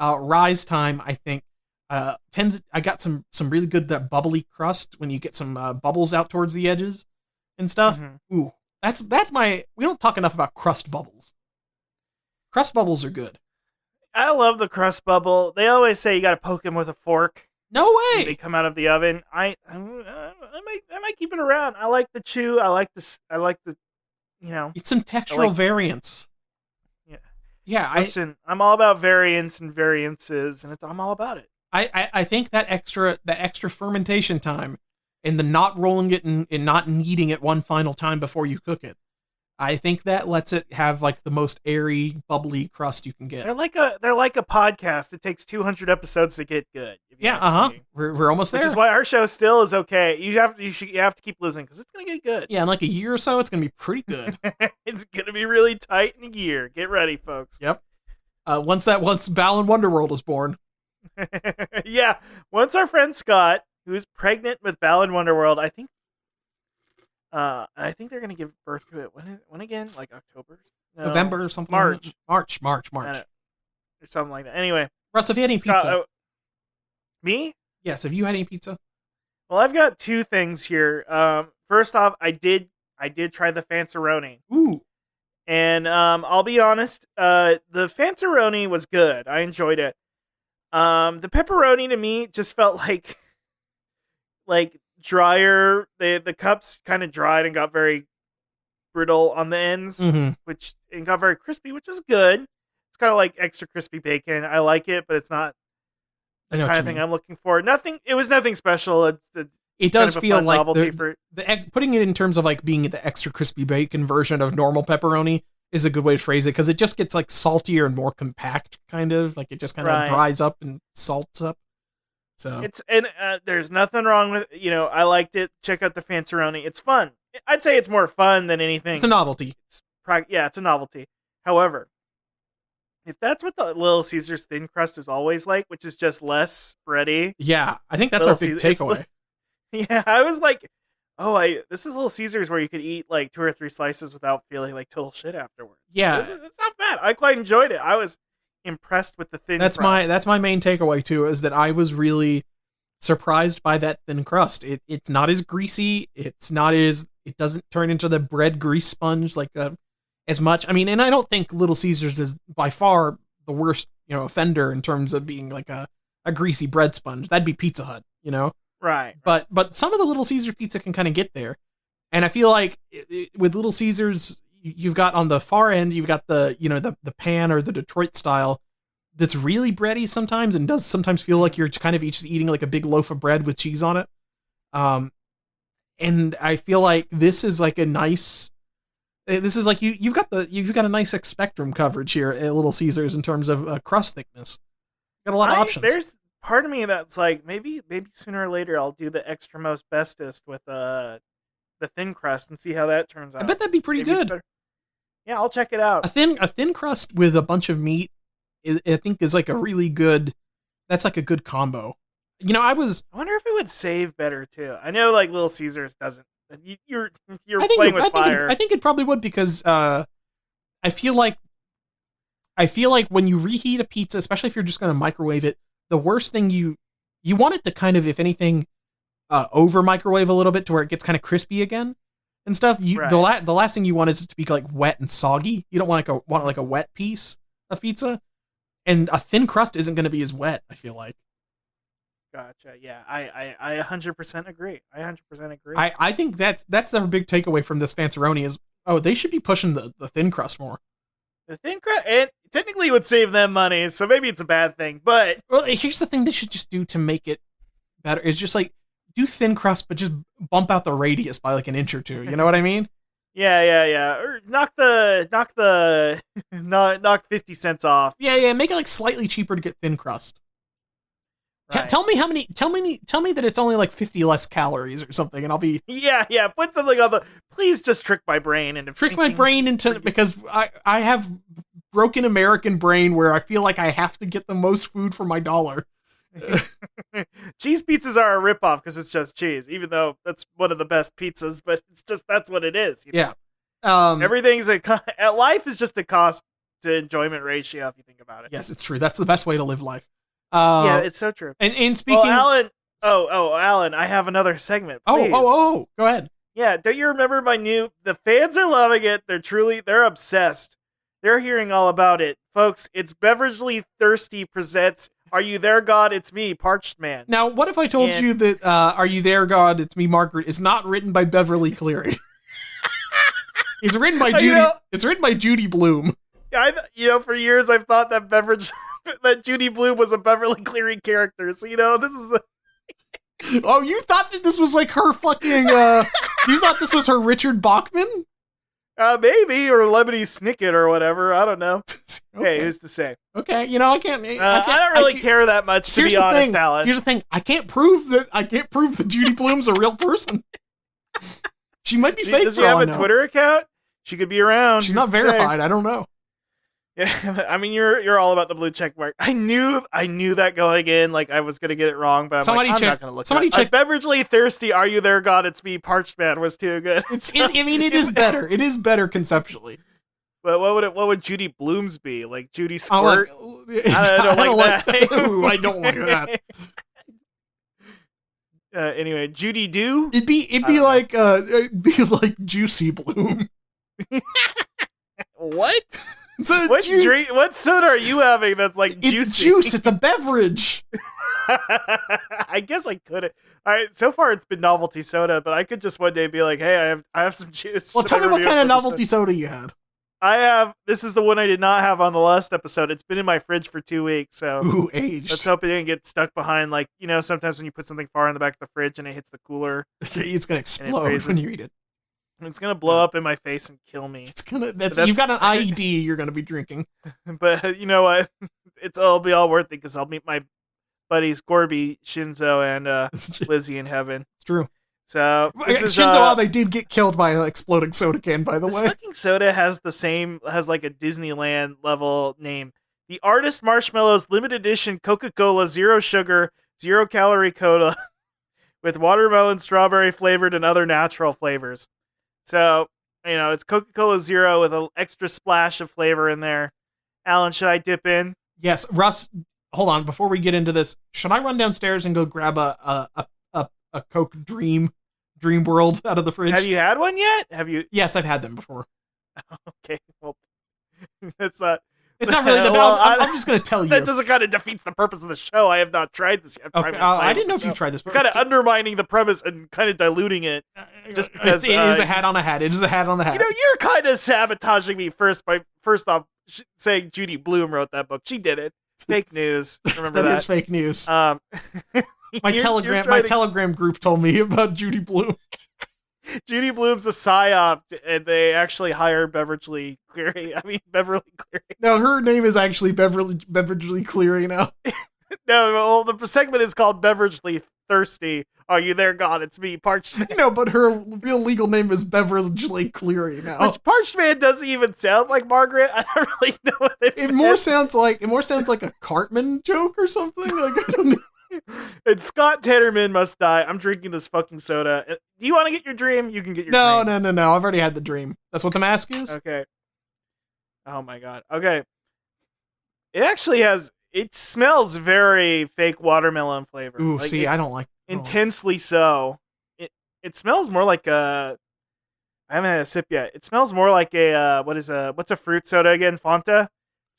rise time, I think, I got some really good that bubbly crust when you get some bubbles out towards the edges and stuff. Ooh, that's my. We don't talk enough about crust bubbles. Crust bubbles are good. I love the crust bubble. They always say you got to poke them with a fork. No when way. they come out of the oven. I might keep it around. I like the chew. I like this. I like the, It's some textural variance. Yeah. Yeah. Listen, I'm all about variance and variances, and I'm all about it. I think that extra fermentation time and the not rolling it and not kneading it one final time before you cook it, I think that lets it have like the most airy, bubbly crust you can get. They're like a podcast. It takes 200 episodes to get good. Yeah, we're almost there. Which is why our show still is okay. You have to keep listening because it's gonna get good. Yeah, in like a year or so, it's gonna be pretty good. It's gonna be really tight in a year. Get ready, folks. Yep. Once Balan Wonderworld is born. Yeah. Once our friend Scott, who's pregnant with Balan Wonderworld, I think they're gonna give birth to it when again? Like October, November or something. March, March, or something like that. Anyway, Russ, have you had any Scott, pizza? Me? Yes. Have you had any pizza? Well, I've got two things here. First off, I did try the Fanceroni. Ooh. And I'll be honest, the Fanceroni was good. I enjoyed it. The pepperoni to me just felt like drier. The cups kind of dried and got very brittle on the ends, which got very crispy, which was good. It's kind of like extra crispy bacon. I like it, but it's not the kind of thing I'm looking for. It was nothing special. It does feel like the egg, putting it in terms of like being the extra crispy bacon version of normal pepperoni is a good way to phrase it, because it just gets like saltier and more compact, kind of like it just kind of dries up and salts up. So there's nothing wrong with I liked it. Check out the Fanceroni. It's fun. I'd say it's more fun than anything. It's a novelty. It's a novelty. However, if that's what the Little Caesars thin crust is always like, which is just less bready. Yeah, I think that's our big takeaway. Yeah, I was like, this is Little Caesars where you could eat like 2 or 3 slices without feeling like total shit afterwards. Yeah, it's not bad. I quite enjoyed it. I was impressed with the thin crust. That's my main takeaway too, is that I was really surprised by that thin crust. It's not as greasy. It doesn't turn into the bread grease sponge like as much. I mean, and I don't think Little Caesars is by far the worst, offender in terms of being like a greasy bread sponge. That'd be Pizza Hut, Right. But some of the Little Caesars pizza can kind of get there. And I feel like with Little Caesars, you've got on the far end, you've got the pan or the Detroit style that's really bready sometimes and does sometimes feel like you're kind of each eating like a big loaf of bread with cheese on it. And I feel like this is like a nice, you've got a nice spectrum coverage here at Little Caesars in terms of crust thickness. Got a lot of options. There's part of me that's like, maybe sooner or later I'll do the extra most bestest with the thin crust and see how that turns out. I bet that'd be pretty good. Yeah, I'll check it out. A thin crust with a bunch of meat, I think is like a really good. That's like a good combo. I wonder if it would save better too. I know like Little Caesars doesn't. You're playing with fire. I think it probably would because I feel like when you reheat a pizza, especially if you're just going to microwave it, the worst thing you want it to kind of, if anything, over microwave a little bit to where it gets kind of crispy again and stuff. Right. The last thing you want is it to be like wet and soggy. You don't want like a wet piece of pizza, and a thin crust isn't going to be as wet. I feel like. Gotcha. Yeah, I 100% agree. I think that's our big takeaway from this Fanceroni is they should be pushing the thin crust more. The thin crust, and technically it would save them money, so maybe it's a bad thing. But here's the thing: they should just do to make it better. Is just like do thin crust, but just bump out the radius by like an inch or two. You know what I mean? Yeah. Or knock 50 cents off. Yeah. Make it like slightly cheaper to get thin crust. Right. Tell me that it's only like 50 less calories or something, and I'll be yeah. Put something on the. Please just trick my brain into because I have broken American brain where I feel like I have to get the most food for my dollar. Cheese pizzas are a ripoff because it's just cheese, even though that's one of the best pizzas. But it's just that's what it is. Yeah. Everything's life is just a cost to enjoyment ratio if you think about it. Yes, it's true. That's the best way to live life. Yeah, it's so true. And speaking, Alan. Alan, I have another segment. Please. Go ahead. Yeah, don't you remember the fans are loving it. They're obsessed. They're hearing all about it. Folks, it's Beveragely Thirsty presents Are You There, God? It's Me, Parched Man. Now, what if I told you that Are You There, God? It's Me, Margaret is not written by Beverly Cleary? It's written by Judy. It's written by Judy Bloom. For years I've thought that that Judy Bloom was a Beverly Cleary character. So this is. Oh, you thought that this was like her fucking. You thought this was her Richard Bachman? Maybe, or Lemony Snicket or whatever. I don't know. Okay. Hey, who's to say? Okay, I can't. I don't really care that much, to be honest, Alan. Here's the thing: I can't prove that Judy Bloom's a real person. She might be fake. Does she have a Twitter account? She could be around. She's not verified. I don't know. Yeah, I mean you're all about the blue check mark. I knew that going in, like I was gonna get it wrong, but I'm not gonna look. Somebody check. Beveragely Thirsty, Are You There, God? It's Me, Parched Man was too good. It is better. It is better conceptually. But what would Judy Bloom's be? Like Judy Squirt? I don't like that. Ooh, I don't like that. Anyway, Judy Do? It'd be like Juicy Bloom. What? What soda are you having that's like juicy? It's juice. It's a beverage. I guess I could. All right. So far, it's been novelty soda, but I could just one day be like, "Hey, I have some juice." Well, tell me what kind of novelty soda you had. I have. This is the one I did not have on the last episode. It's been in my fridge for 2 weeks, so aged. Let's hope it didn't get stuck behind. Like sometimes when you put something far in the back of the fridge and it hits the cooler, it's gonna explode when you eat it. It's gonna blow up in my face and kill me. You've got an IED you're gonna be drinking. But you know what? It'll be all worth it because I'll meet my buddies Gorby, Shinzo, and Lizzie in heaven. It's true. So this is, Shinzo Abe did get killed by an exploding soda can, by the this way. fucking soda has like a Disneyland level name. The Artist Marshmallows Limited Edition Coca-Cola Zero Sugar, Zero Calorie Cola with watermelon, strawberry flavored, and other natural flavors. So, it's Coca-Cola Zero with an extra splash of flavor in there. Alan, should I dip in? Yes, Russ, hold on. Before we get into this, should I run downstairs and go grab a Coke Dream World out of the fridge? Have you had one yet? Have you? Yes, I've had them before. Okay, well, that's not... It's not really the Well, I'm just going to tell you. That doesn't kind of defeats the purpose of the show. I have not tried this yet. Okay, I didn't know if you've tried this. Kind of undermining the premise and kind of diluting it. Just because it is a hat on a hat. It is a hat on the hat. You're kind of sabotaging me first off saying Judy Blume wrote that book. She did it. Fake news. Remember that? That is fake news. My Telegram group told me about Judy Blume. Judy Blume's a psyop, and they actually hired Beverly Cleary. No, her name is actually Beveragely Cleary now. No, well, the segment is called Beveragely Thirsty. Are you there, God? It's me, Parched Man. No, but her real legal name is Beveragely Cleary now. Which Parched Man doesn't even sound like Margaret. I don't really know what it more sounds like a Cartman joke or something. Like, I don't know. And Scott Tannerman must die. I'm drinking this fucking soda. Do you want to get your dream? You can get your dream. No. I've already had the dream. That's what the mask is? Okay. Oh my god. Okay. It smells very fake watermelon flavor. Ooh, I don't like intensely so. It smells more like I haven't had a sip yet. It smells more like what's a fruit soda again? Fanta? It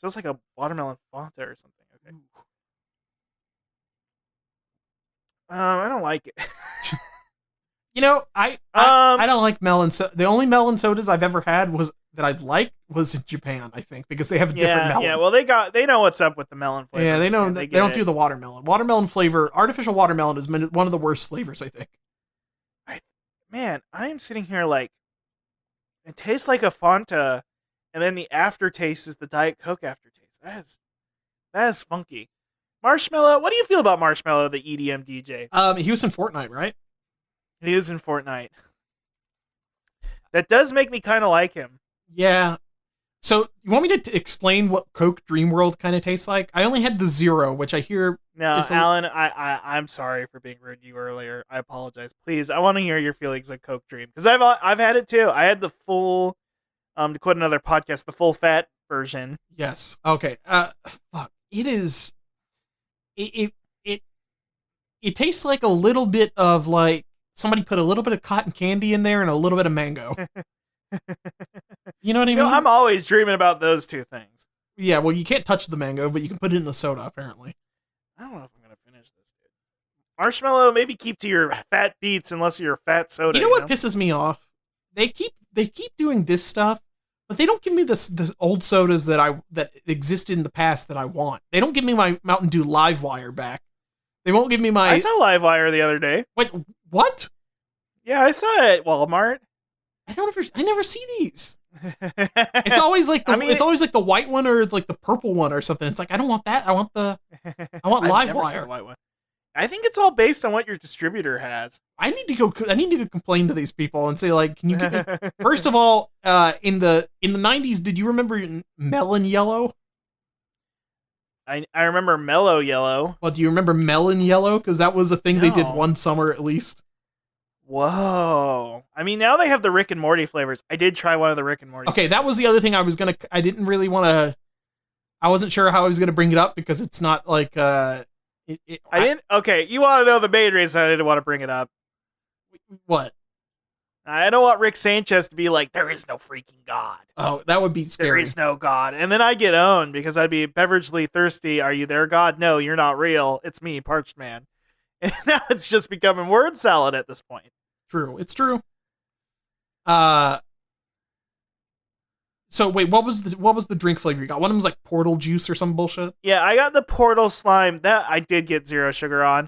smells like a watermelon Fanta or something. Okay. I don't like it. I don't like melon soda. The only melon sodas I've ever had was in Japan, I think, because they have a different melon. Yeah, well they know what's up with the melon flavor. Yeah, they know they don't do the watermelon. Watermelon flavor, artificial watermelon is one of the worst flavors, I think. I am sitting here like it tastes like a Fanta, and then the aftertaste is the Diet Coke aftertaste. That is funky. Marshmello, what do you feel about Marshmello, the EDM DJ? He was in Fortnite, right? He is in Fortnite. That does make me kind of like him. Yeah. So, you want me to explain what Coke Dream World kind of tastes like? I only had the Zero, which I hear... No, Alan, I'm sorry for being rude to you earlier. I apologize. Please, I want to hear your feelings on Coke Dream. Because I've had it too. I had the full, to quote another podcast, the full fat version. Yes. Okay. Fuck. It is... It tastes like a little bit of like somebody put a little bit of cotton candy in there and a little bit of mango. You know what I mean? I'm always dreaming about those two things. Yeah, well, you can't touch the mango, but you can put it in a soda, apparently. I don't know if I'm going to finish this, dude. Marshmallow, maybe keep to your fat beats unless you're a fat soda. You know what pisses me off? They keep doing this stuff, but they don't give me this old sodas that existed in the past that I want. They don't give me my Mountain Dew Livewire back. They won't give me my... I saw Livewire the other day. Wait, what? Yeah, I saw it at Walmart. I never see these. It's always like it's always like the white one or like the purple one or something. It's like I don't want that. I want Livewire. I think it's all based on what your distributor has. I need to go complain to these people and say like, can you give me... First of all, in the 90s, did you remember Melon Yellow? I remember Mellow Yellow. Well, do you remember Melon Yellow? Because that was a thing they did one summer at least. Whoa. I mean, now they have the Rick and Morty flavors. I did try one of the Rick and Morty. Okay, that was the other thing I didn't really want to... I wasn't sure how I was going to bring it up because it's not like... Okay, you want to know the main reason I didn't want to bring it up. What? I don't want Rick Sanchez to be like, there is no freaking God. Oh, that would be scary. There is no God. And then I get owned because I'd be Beveragely thirsty. Are you there, God? No, you're not real. It's me, Parched Man. And now it's just becoming word salad at this point. True. It's true. So wait, what was the drink flavor you got? One of them was like Portal Juice or some bullshit? Yeah, I got the Portal Slime. That I did get zero sugar on.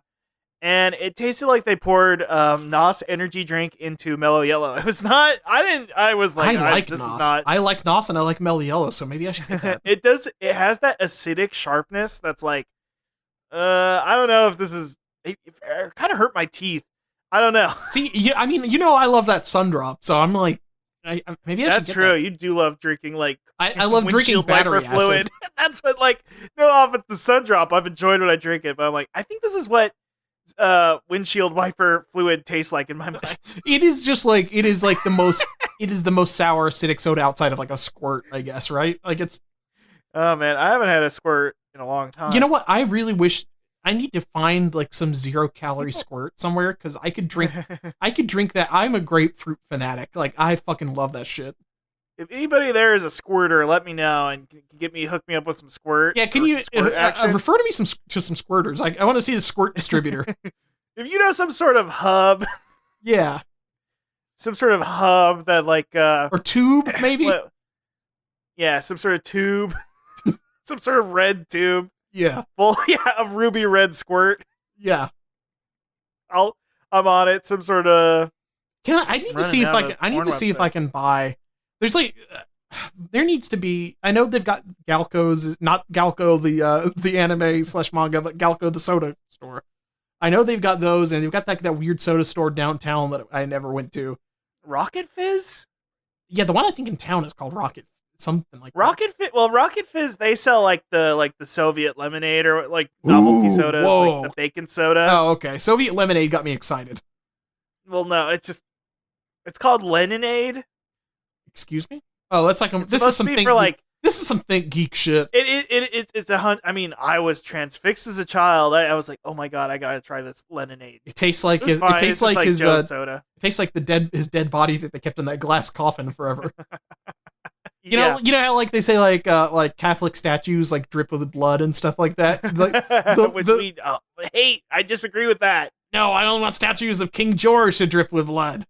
And it tasted like they poured NOS energy drink into Mellow Yellow. It was not... I was like... I like NOS. I like NOS and I like Mellow Yellow, so maybe I should get that. It has that acidic sharpness that's like... I don't know if this is... It kind of hurt my teeth. I don't know. See, I mean, I love that sun drop, so I'm like, maybe I should That's get true. that. You do love drinking like I love drinking windshield battery wiper fluid. acid. That's what like no off it's the sun drop. I've enjoyed when I drink it, but I'm like, I think this is what windshield wiper fluid tastes like in my mind. It is like the most it is the most sour acidic soda outside of like a Squirt, I guess, right? Like it's Oh man, I haven't had a Squirt in a long time. You know what? I really wish I need to find like some 0-calorie Squirt somewhere because I could drink that. I'm a grapefruit fanatic. Like I fucking love that shit. If anybody there is a squirter, let me know and hook me up with some Squirt. Yeah, can you Squirt action? refer to me some squirters? I want to see the Squirt distributor. If you know some sort of hub, Yeah, some sort of hub that like or tube maybe. Yeah, some sort of tube, some sort of red tube. Yeah, Well, yeah, of ruby red Squirt. yeah. I'm on it. Some sort of. I need to see if I can. I need to see if I can buy. There's like, there needs to be. I know they've got Galco's, not Galco the anime / manga, but Galco the soda store. I know they've got those, and they've got that weird soda store downtown that I never went to. Rocket Fizz? Yeah, the one I think in town is called Rocket, something like Rocket Fizz. Well, Rocket Fizz, they sell like the Soviet lemonade or like novelty sodas, whoa. like the bacon soda. Oh, okay. Soviet lemonade got me excited. Well, no, it's called Leninade. Excuse me? Oh, that's like It's this is supposed to be something for like. this is some think geek shit. It's a hunt. I mean, I was transfixed as a child. I was like, oh my god, I gotta try this Leninade. It tastes like It was fine. tastes It's just like his Joe soda. it tastes like his dead body that they kept in that glass coffin forever. You Yeah. know how like they say like Catholic statues like drip with blood and stuff like that. Like, Which we hate. I disagree with that. no, I don't want statues of King George to drip with blood.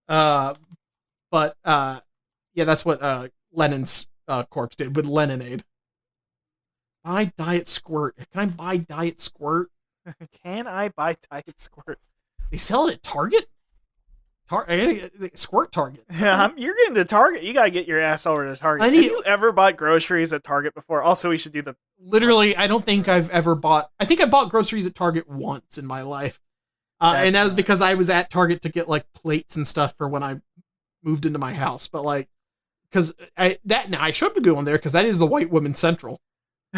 But yeah, that's what Lenin's corpse did with Leninade. Buy Diet Squirt. Can I buy Diet Squirt? Can I buy Diet Squirt? They sell it at Target. Squirt Target. Yeah, you're getting to Target. You gotta get your ass over to Target. I Have you ever bought groceries at Target before? Also, we should do the. Literally, I don't think I've ever bought. I think I bought groceries at Target once in my life, and that was because I was at Target to get like plates and stuff for when I moved into my house. But like, because I should be going there because that is the white woman central.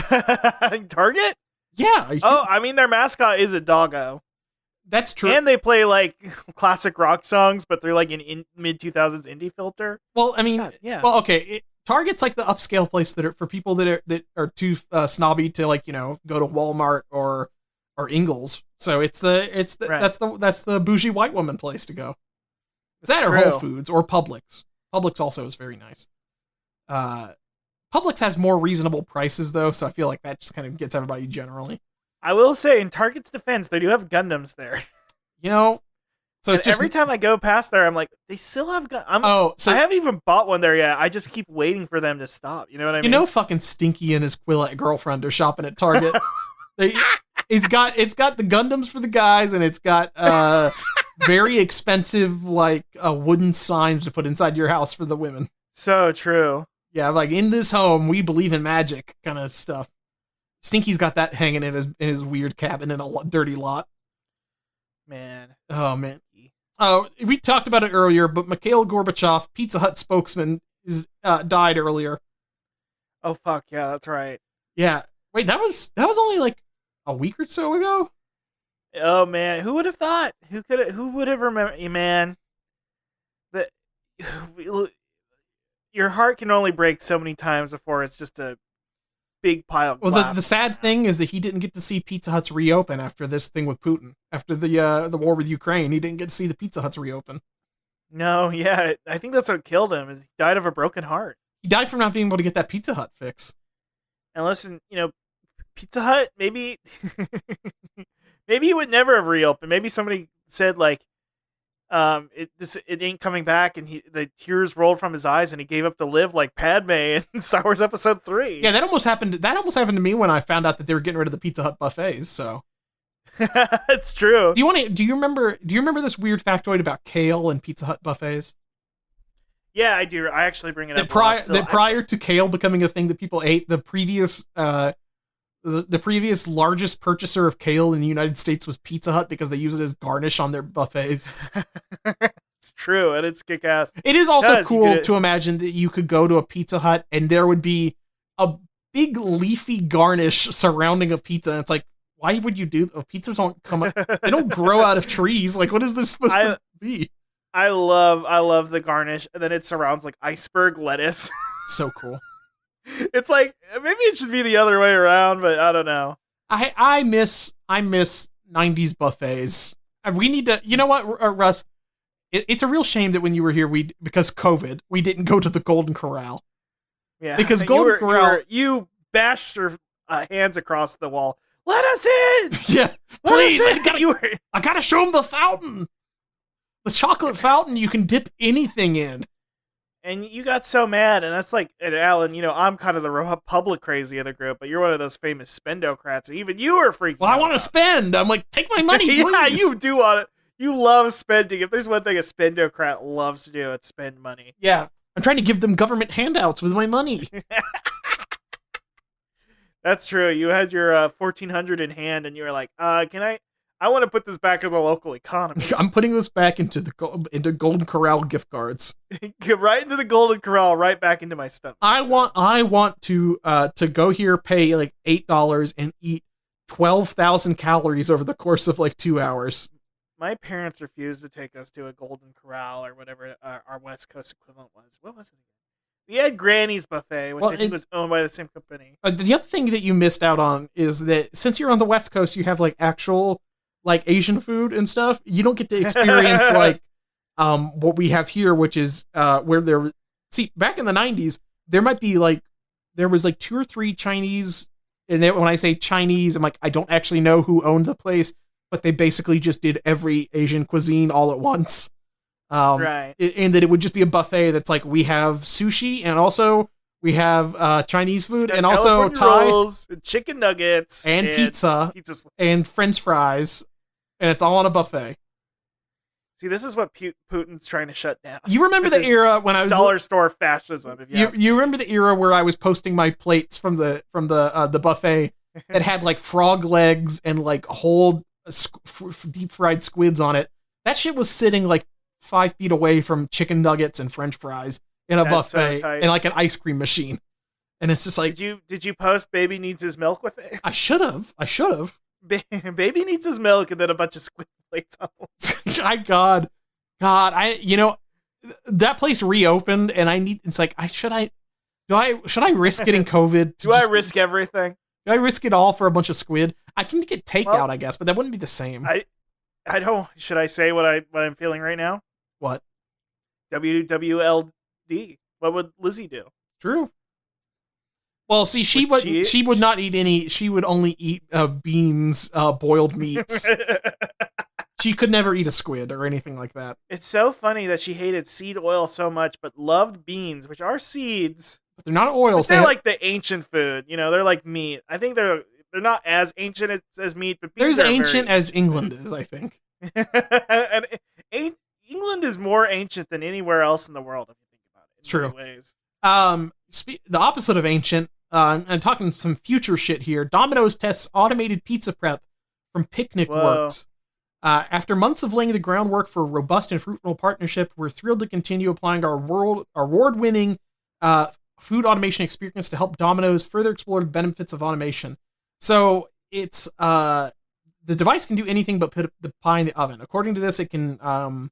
Target? Yeah. Oh, I mean, their mascot is a doggo. That's true. And they play like classic rock songs, but they're like in mid 2000s indie filter. Well, I mean, God, yeah. Well, okay. Target's like the upscale place that are for people that are too snobby to like go to Walmart or Ingles. So it's Right. that's the bougie white woman place to go. Is that or true. Whole Foods or Publix? Publix also is very nice. Publix has more reasonable prices though, so I feel like that just kind of gets everybody generally. I will say, in Target's defense, they do have Gundams there. So And every time I go past there, I'm like, they still have Gundams. I haven't even bought one there yet. I just keep waiting for them to stop. You know what I mean? Fucking Stinky and his Quillette girlfriend are shopping at Target. It's got the Gundams for the guys, and it's got very expensive like wooden signs to put inside your house for the women. So true. Yeah, like in this home, we believe in magic kind of stuff. Stinky's got that hanging in his weird cabin in a dirty lot. Man. Oh, man. Oh, we talked about it earlier, but Mikhail Gorbachev, Pizza Hut spokesman, died earlier. Oh, fuck. Yeah, that's right. Yeah. Wait, that was only like a week or so ago? Oh, man. Who would have thought? Who would have remembered? Man. Your heart can only break so many times before it's just a big pile of glass. Well, the sad thing is that he didn't get to see Pizza Huts reopen after this thing with Putin. After the war with Ukraine, he didn't get to see the Pizza Huts reopen. No, yeah, I think that's what killed him. Is he died of a broken heart. He died from not being able to get that Pizza Hut fix. And listen, Pizza Hut, maybe maybe he would never have reopened. Maybe somebody said like, it ain't coming back, and the tears rolled from his eyes, and he gave up to live like Padme in Star Wars Episode 3. Yeah, that almost happened to me when I found out that they were getting rid of the Pizza Hut buffets. So it's true. Do you remember this weird factoid about kale and Pizza Hut buffets? Yeah, I do. I actually bring it up. That prior to kale becoming a thing that people ate, the previous the previous largest purchaser of kale in the United States was Pizza Hut because they use it as garnish on their buffets. It's true, and it's kick-ass. It is also Because you cool could- to imagine that you could go to a Pizza Hut and there would be a big leafy garnish surrounding a pizza. And it's like, why would you do? Pizzas don't come up. They don't grow out of trees. Like, what is this supposed to be? I love the garnish, and then it surrounds like iceberg lettuce. So cool. It's like maybe it should be the other way around, but I don't know. I miss 90s buffets. We need to. You know what, Russ? It's a real shame that when you were here, because COVID, we didn't go to the Golden Corral. Yeah, Because you Golden Corral, you bashed your hands across the wall. Let us in. yeah, Let please, us in! I gotta show him the fountain, the chocolate fountain. You can dip anything in. And you got so mad, and that's like, and Alan, I'm kind of the Republic crazy of the group, but you're one of those famous spendocrats. Even you are freaking. Well, I out want to about spend. I'm like, take my money, please. Yeah, you do want it. You love spending. If there's one thing a spendocrat loves to do, it's spend money. Yeah, I'm trying to give them government handouts with my money. That's true. You had your 1,400 in hand, and you were like, I want to put this back in the local economy. I'm putting this back into Golden Corral gift cards. Get right into the Golden Corral, right back into my stomach. I want to go here, pay like $8 and eat 12,000 calories over the course of like 2 hours. My parents refused to take us to a Golden Corral or whatever our West Coast equivalent was. What was it again? We had Granny's Buffet, which I think was owned by the same company. The other thing that you missed out on is that since you're on the West Coast, you have like actual like Asian food and stuff. You don't get to experience like what we have here, which is where back in the 90s, there was like 2 or 3 Chinese, and when I say Chinese, I'm like, I don't actually know who owned the place, but they basically just did every Asian cuisine all at once. Right. And that it would just be a buffet that's like, we have sushi, and also we have Chinese food, and also Thai rolls, and chicken nuggets, and pizza, and French fries, and it's all on a buffet. See, this is what Putin's trying to shut down. You remember the era when I was dollar store fascism? If you remember the era where I was posting my plates from the buffet that had like frog legs and like whole deep fried squids on it? That shit was sitting like 5 feet away from chicken nuggets and French fries in a buffet and like an ice cream machine. And it's just like, did you post "Baby needs his milk" with it? I should have. Baby needs his milk, and then a bunch of squid plates on it. My God, that place reopened, and it's like, should I risk getting COVID? Do I risk everything? Do I risk it all for a bunch of squid? I can get takeout, I guess, but that wouldn't be the same. I don't. Should I say what I'm feeling right now? What? WWLD. What would Lizzie do? True. Well, see, she would not eat any. She would only eat beans, boiled meats. She could never eat a squid or anything like that. It's so funny that she hated seed oil so much, but loved beans, which are seeds. But they're not oils. They're like the ancient food. They're like meat. I think they're not as ancient as meat, but beans they're as are ancient as England is, I think. And England is more ancient than anywhere else in the world, if you think about it. It's true. Ways. The opposite of ancient. I'm talking some future shit here. Domino's tests automated pizza prep from Picnic Works. After months of laying the groundwork for a robust and fruitful partnership, we're thrilled to continue applying our award-winning food automation experience to help Domino's further explore the benefits of automation. So it's the device can do anything but put the pie in the oven. According to this, it can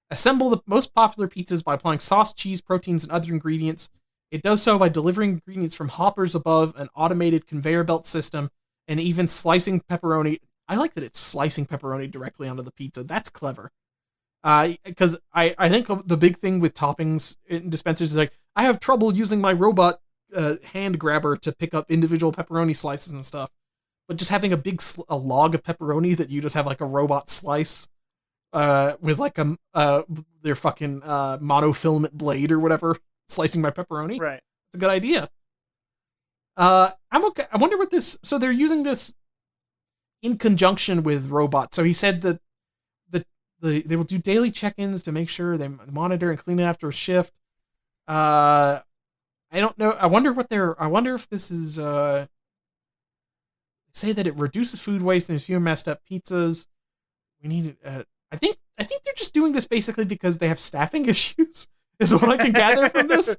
assemble the most popular pizzas by applying sauce, cheese, proteins, and other ingredients. It does so by delivering ingredients from hoppers above an automated conveyor belt system, and even slicing pepperoni. I like that it's slicing pepperoni directly onto the pizza. That's clever. Because I think the big thing with toppings in dispensers is like, I have trouble using my robot hand grabber to pick up individual pepperoni slices and stuff. But just having a log of pepperoni that you just have like a robot slice with like their fucking monofilament blade or whatever slicing my pepperoni. Right. It's a good idea. I'm okay. I wonder what this. So they're using this in conjunction with robots. So he said that they will do daily check-ins to make sure they monitor and clean it after a shift. I don't know. I wonder if this is say that it reduces food waste and there's fewer messed up pizzas. We need. I think they're just doing this basically because they have staffing issues. Is what I can gather from this.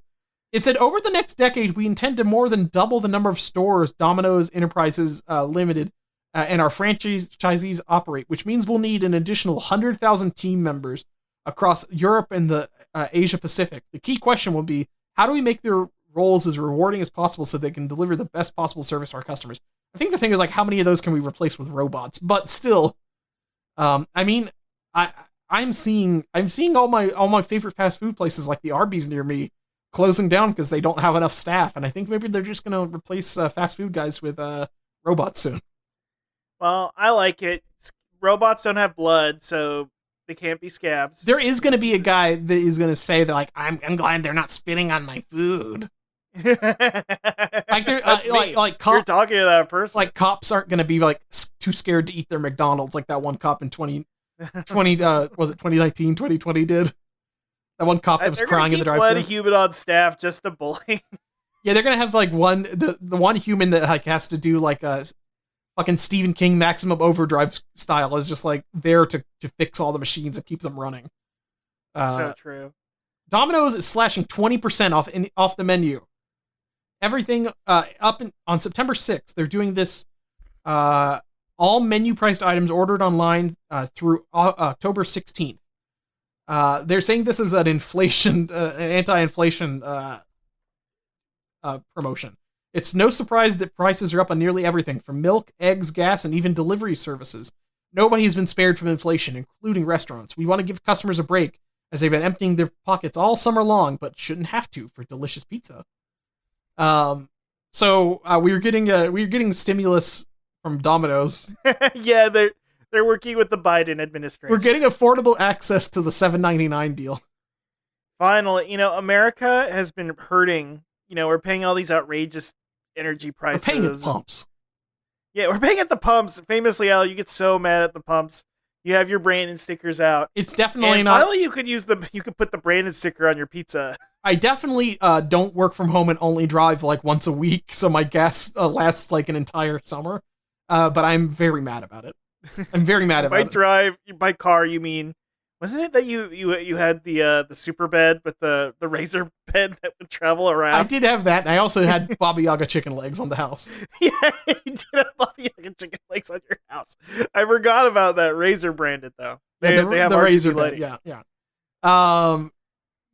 It said over the next decade, we intend to more than double the number of stores Domino's Enterprises Limited and our franchisees operate, which means we'll need an additional 100,000 team members across Europe and the Asia Pacific. The key question will be, how do we make their roles as rewarding as possible so they can deliver the best possible service to our customers? I think the thing is, like, how many of those can we replace with robots? But still, I mean, I'm seeing all my favorite fast food places like the Arby's near me closing down because they don't have enough staff, and I think maybe they're just gonna replace fast food guys with robots soon. Well, I like it. Robots don't have blood, so they can't be scabs. There is gonna be a guy that is gonna say that, like, I'm glad they're not spitting on my food. Like they're like cops, you're talking to that person. Like cops aren't gonna be like too scared to eat their McDonald's like that one cop in 2020 was it 2019 2020 did. That one cop that was crying in the drive-thru. They're gonna keep one human on staff just to bully. Yeah, they're gonna have like the one human that like has to do like a fucking Stephen King Maximum Overdrive style, is just like there to fix all the machines and keep them running. So true. Domino's is slashing 20% off the menu. Everything on September 6th. They're doing this. All menu priced items ordered online through October 16th. They're saying this is an anti-inflation promotion. It's no surprise that prices are up on nearly everything, from milk, eggs, gas, and even delivery services. Nobody has been spared from inflation, including restaurants. We want to give customers a break, as they've been emptying their pockets all summer long, but shouldn't have to for delicious pizza. So we're getting stimulus from Domino's. Yeah, they're working with the Biden administration. We're getting affordable access to the $7.99 deal. Finally, America has been hurting. We're paying all these outrageous energy prices. We're paying at pumps. Yeah, we're paying at the pumps. Famously, Al, you get so mad at the pumps. You have your Brandon stickers out. It's definitely not. Finally, you could put the Brandon sticker on your pizza. I definitely don't work from home and only drive like once a week, so my gas lasts like an entire summer. But I'm very mad about it. I'm very mad about it. By car, you mean? Wasn't it that you had the super bed with the razor bed that would travel around? I did have that, and I also had Baba Yaga chicken legs on the house. Yeah, you did have Baba Yaga chicken legs on your house. I forgot about that. Razor branded though. They have the razor bed. Yeah.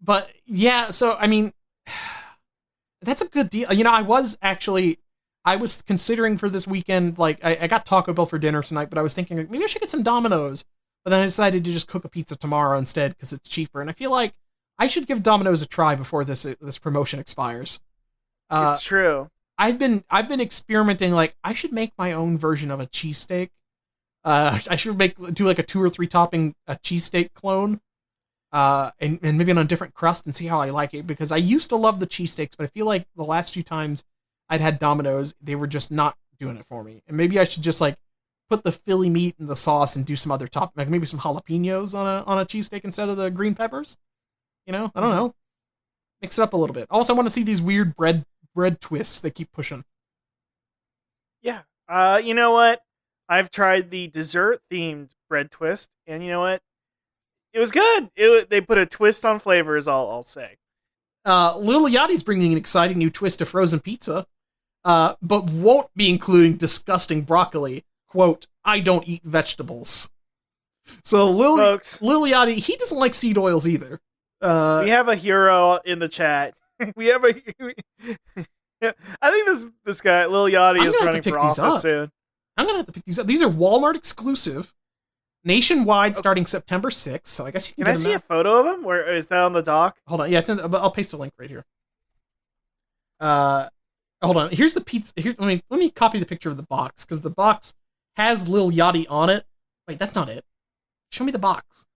But yeah, so I mean, that's a good deal. I was considering for this weekend, like I got Taco Bell for dinner tonight, but I was thinking like, maybe I should get some Domino's. But then I decided to just cook a pizza tomorrow instead because it's cheaper, and I feel like I should give Domino's a try before this promotion expires. It's true. I've been experimenting. Like, I should make my own version of a cheesesteak. I should do like a 2 or 3 topping cheesesteak clone, and maybe on a different crust and see how I like it. Because I used to love the cheesesteaks, but I feel like the last few times I'd had Domino's, they were just not doing it for me. And maybe I should just like put the Philly meat in the sauce and do some other like maybe some jalapenos on a cheesesteak instead of the green peppers. I don't know. Mix it up a little bit. Also, I want to see these weird bread twists they keep pushing. Yeah. You know what? I've tried the dessert themed bread twist, and you know what? It was good. They put a twist on flavors. I'll say. Lil Yachty's bringing an exciting new twist to frozen pizza, but won't be including disgusting broccoli. Quote, I don't eat vegetables. So Lil Yachty, he doesn't like seed oils either. We have a hero in the chat. I think this guy, Lil Yachty, is running for office soon. I'm going to have to pick these up. These are Walmart exclusive, nationwide, starting September 6th. So I guess you can I see a photo of him? Where is that on the dock? Hold on. Yeah, I'll paste a link right here. Hold on. Here's the pizza. Here, let me copy the picture of the box, because the box has Lil Yachty on it. Wait, that's not it. Show me the box.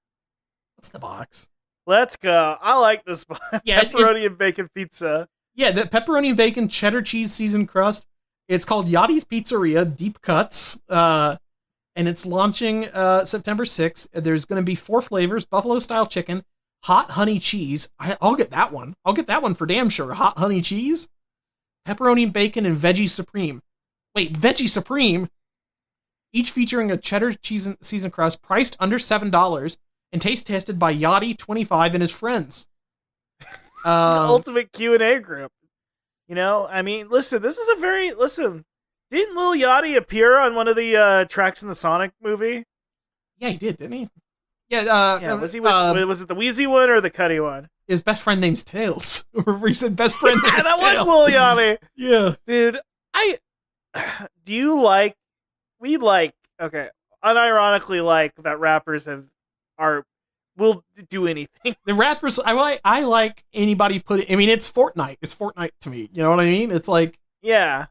What's the box? Let's go. I like this box. Yeah, pepperoni and bacon pizza. Yeah, the pepperoni and bacon cheddar cheese seasoned crust. It's called Yachty's Pizzeria Deep Cuts. And it's launching September 6th. There's going to be 4 flavors: buffalo style chicken, hot honey cheese. I'll get that one. I'll get that one for damn sure. Hot honey cheese, pepperoni and bacon, and veggie supreme. Wait, Veggie Supreme, each featuring a cheddar cheese and seasoned crust, priced under $7, and taste tested by Yachty 25 and his friends. The ultimate Q&A group. You know, I mean, listen, this is a very Didn't Lil Yachty appear on one of the tracks in the Sonic movie? Yeah, he did, didn't he? Yeah. Was he? Was it the Wheezy one or the Cuddy one? His best friend name's Tails. Or he said best friend name's That Tails. was Lil Yachty. Yeah, Dude, do you like? Okay, unironically like that rappers will do anything. the rappers. I like anybody put it. I mean, it's Fortnite. It's Fortnite to me. You know what I mean? It's like, Yeah,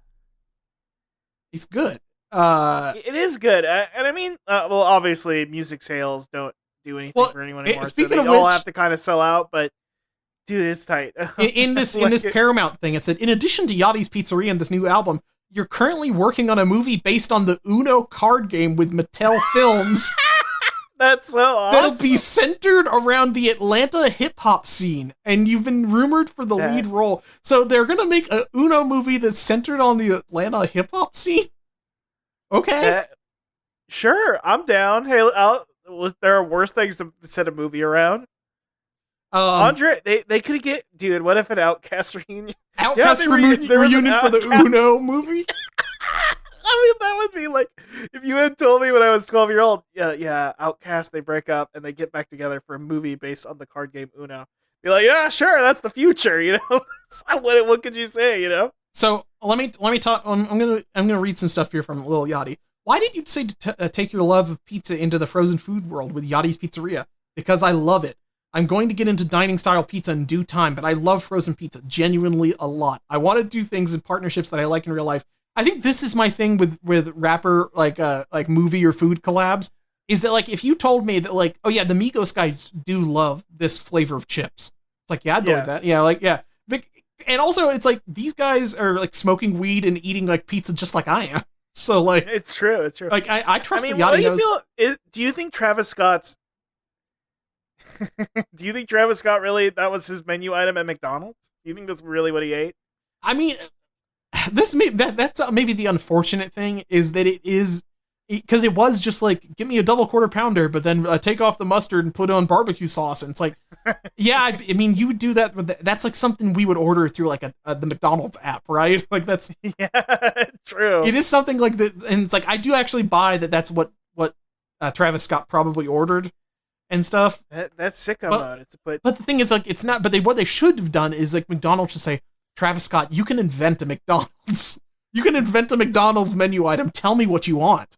he's good. it is good, and I mean, well, obviously, music sales don't do anything for anyone anymore. Speaking so of they all which, have to kind of sell out, but dude, it's tight. in this Paramount thing, it said, in addition to Yachty's Pizzeria and this new album, you're currently working on a movie based on the Uno card game with Mattel Films. That's so awesome. That'll be centered around the Atlanta hip-hop scene, and you've been rumored for the lead role. So they're gonna make a Uno movie that's centered on the Atlanta hip-hop scene? Okay. Sure, I'm down. Hey, was there worse things to set a movie around? Andre, they could get, dude. What if an Outcast reunion? Outcast reunion for the Uno movie? I mean, that would be like if you had told me when I was 12-year-old. Yeah, Outcast, they break up and they get back together for a movie based on the card game Uno. Be like, yeah, sure, that's the future, you know. What could you say, you know? So let me talk. I'm gonna read some stuff here from Lil Yachty. Why did you decide to take your love of pizza into the frozen food world with Yachty's Pizzeria? Because I love it. I'm going to get into dining style pizza in due time, but I love frozen pizza genuinely a lot. I want to do things in partnerships that I like in real life. I think this is my thing with rapper like movie or food collabs, is that like if you told me that like, oh yeah, the Migos guys do love this flavor of chips. It's like, yeah, I'd believe that. Yeah, like yeah. And also it's like these guys are like smoking weed and eating like pizza just like I am. So like it's true. Like I trust the Yachty what do you knows. do you think Travis Scott's do you think Travis Scott really, that was his menu item at McDonald's? Do you think that's really what he ate? I mean, that's maybe the unfortunate thing is that it is, because it was just like, give me a double quarter pounder, but then take off the mustard and put on barbecue sauce. And it's like, yeah, I mean, you would do that. That's like something we would order through like the McDonald's app, right? Like that's yeah, true. It is something like that, and it's like I do actually buy that. That's what Travis Scott probably ordered and stuff. That's sicko mode. But the thing is, like, it's not. But what they should have done is like McDonald's should say, Travis Scott, you can invent a McDonald's. You can invent a McDonald's menu item. Tell me what you want.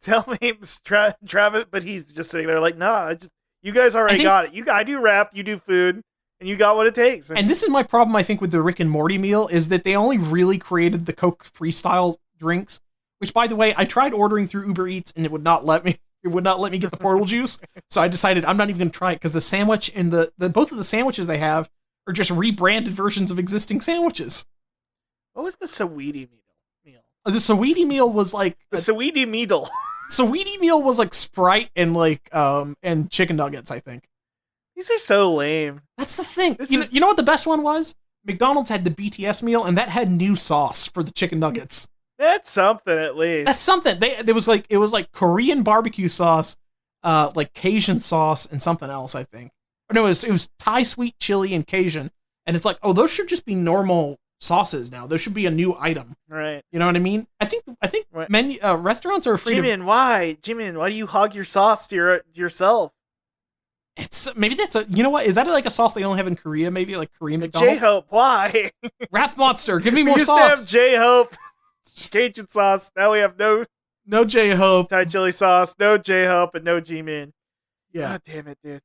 Tell me, Travis. But he's just sitting there like, nah. You guys already got it. I do rap. You do food. And you got what it takes. And this is my problem, I think, with the Rick and Morty meal, is that they only really created the Coke Freestyle drinks, which, by the way, I tried ordering through Uber Eats, and it would not let me. It would not let me get the portal juice. So I decided I'm not even going to try it, because the sandwich and the both of the sandwiches they have are just rebranded versions of existing sandwiches. What was the Saweetie meal? The Saweetie meal was like... The Saweetie meal. Saweetie meal was like Sprite and like and chicken nuggets, I think. These are so lame. That's the thing. You know what the best one was? McDonald's had the BTS meal, and that had new sauce for the chicken nuggets. That's something, at least. That's something. It was like Korean barbecue sauce, like Cajun sauce, and something else, I think. Or no, it was Thai sweet chili and Cajun, and it's like, oh, those should just be normal sauces now. There should be a new item, right? You know what I mean? I think right. Menu restaurants are afraid. Jimin, why do you hog your sauce to yourself? It's maybe that's a, you know what, is that like a sauce they only have in Korea? Maybe like Korean McDonald's. J-Hope, why? Rap Monster, give me more we used sauce. to have J-Hope, Cajun sauce. Now we have no J-Hope, Thai chili sauce, no J-Hope, and no G-Min. Yeah. God damn it, dude.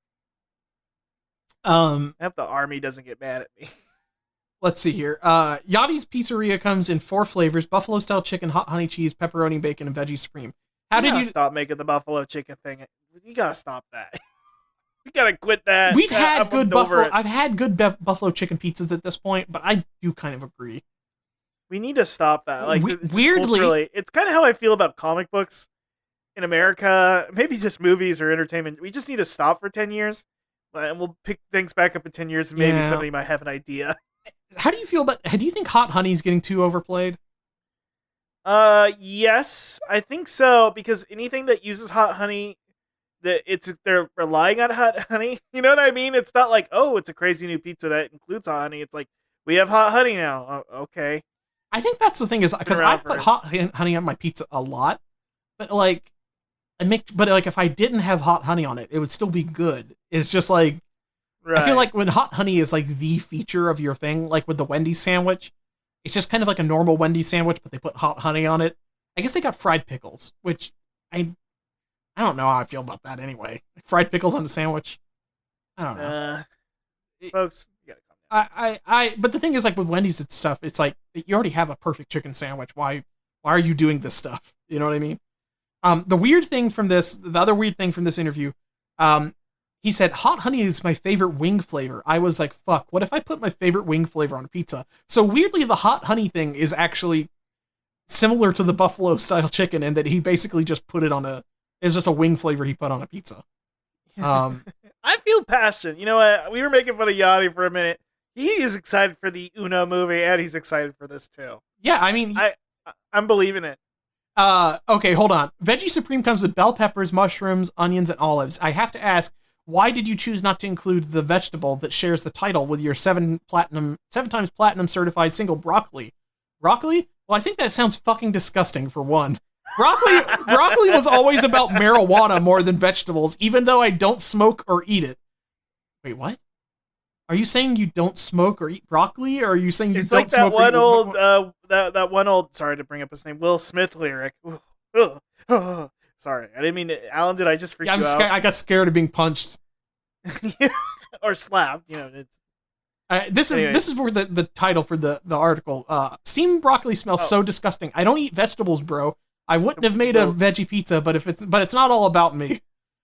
I hope the army doesn't get mad at me. Let's see here. Yachty's Pizzeria comes in 4 flavors: buffalo style chicken, hot honey cheese, pepperoni bacon, and veggie supreme. How did you stop making the buffalo chicken thing? You gotta stop that. We gotta quit that. We've had good buffalo. I've had good buffalo chicken pizzas at this point, but I do kind of agree. We need to stop that. Like weirdly, it's kind of how I feel about comic books in America. Maybe just movies or entertainment. We just need to stop for 10 years, and we'll pick things back up in 10 years. And maybe somebody might have an idea. How do you feel about? Do you think hot honey is getting too overplayed? Yes, I think so, because anything that uses hot honey, they're relying on hot honey. You know what I mean? It's not like, oh, it's a crazy new pizza that includes hot honey. It's like, we have hot honey now. Oh, okay. I think that's the thing is because I put hot honey on my pizza a lot, but like if I didn't have hot honey on it, it would still be good. It's just like Right. I feel like when hot honey is like the feature of your thing, like with the Wendy's sandwich, it's just kind of like a normal Wendy's sandwich, but they put hot honey on it. I guess they got fried pickles, which I don't know how I feel about that anyway. Fried pickles on the sandwich. I don't know. Folks, you gotta calm down. But the thing is, like with Wendy's and stuff, it's like you already have a perfect chicken sandwich. Why are you doing this stuff? You know what I mean? The other weird thing from this interview, he said, hot honey is my favorite wing flavor. I was like, fuck, what if I put my favorite wing flavor on a pizza? So weirdly, the hot honey thing is actually similar to the buffalo style chicken in that he basically just put it on it's just a wing flavor he put on a pizza. I feel passion. You know what? We were making fun of Yachty for a minute. He is excited for the Uno movie, and he's excited for this too. Yeah, I mean, I'm believing it. Okay, hold on. Veggie Supreme comes with bell peppers, mushrooms, onions, and olives. I have to ask, why did you choose not to include the vegetable that shares the title with your 7 times platinum certified single broccoli? Broccoli? Well, I think that sounds fucking disgusting for one. Broccoli was always about marijuana more than vegetables, even though I don't smoke or eat it. Wait, what? Are you saying you don't smoke or eat broccoli, or are you saying you it's don't like that smoke one or eat old that one old, sorry to bring up his name, Will Smith lyric. Sorry, I didn't mean to, Alan, did I just freak you out? I got scared of being punched. Or slapped, you know. This is where the title for the article. Steamed broccoli smells so disgusting. I don't eat vegetables, bro. I wouldn't have made a veggie pizza, but it's not all about me.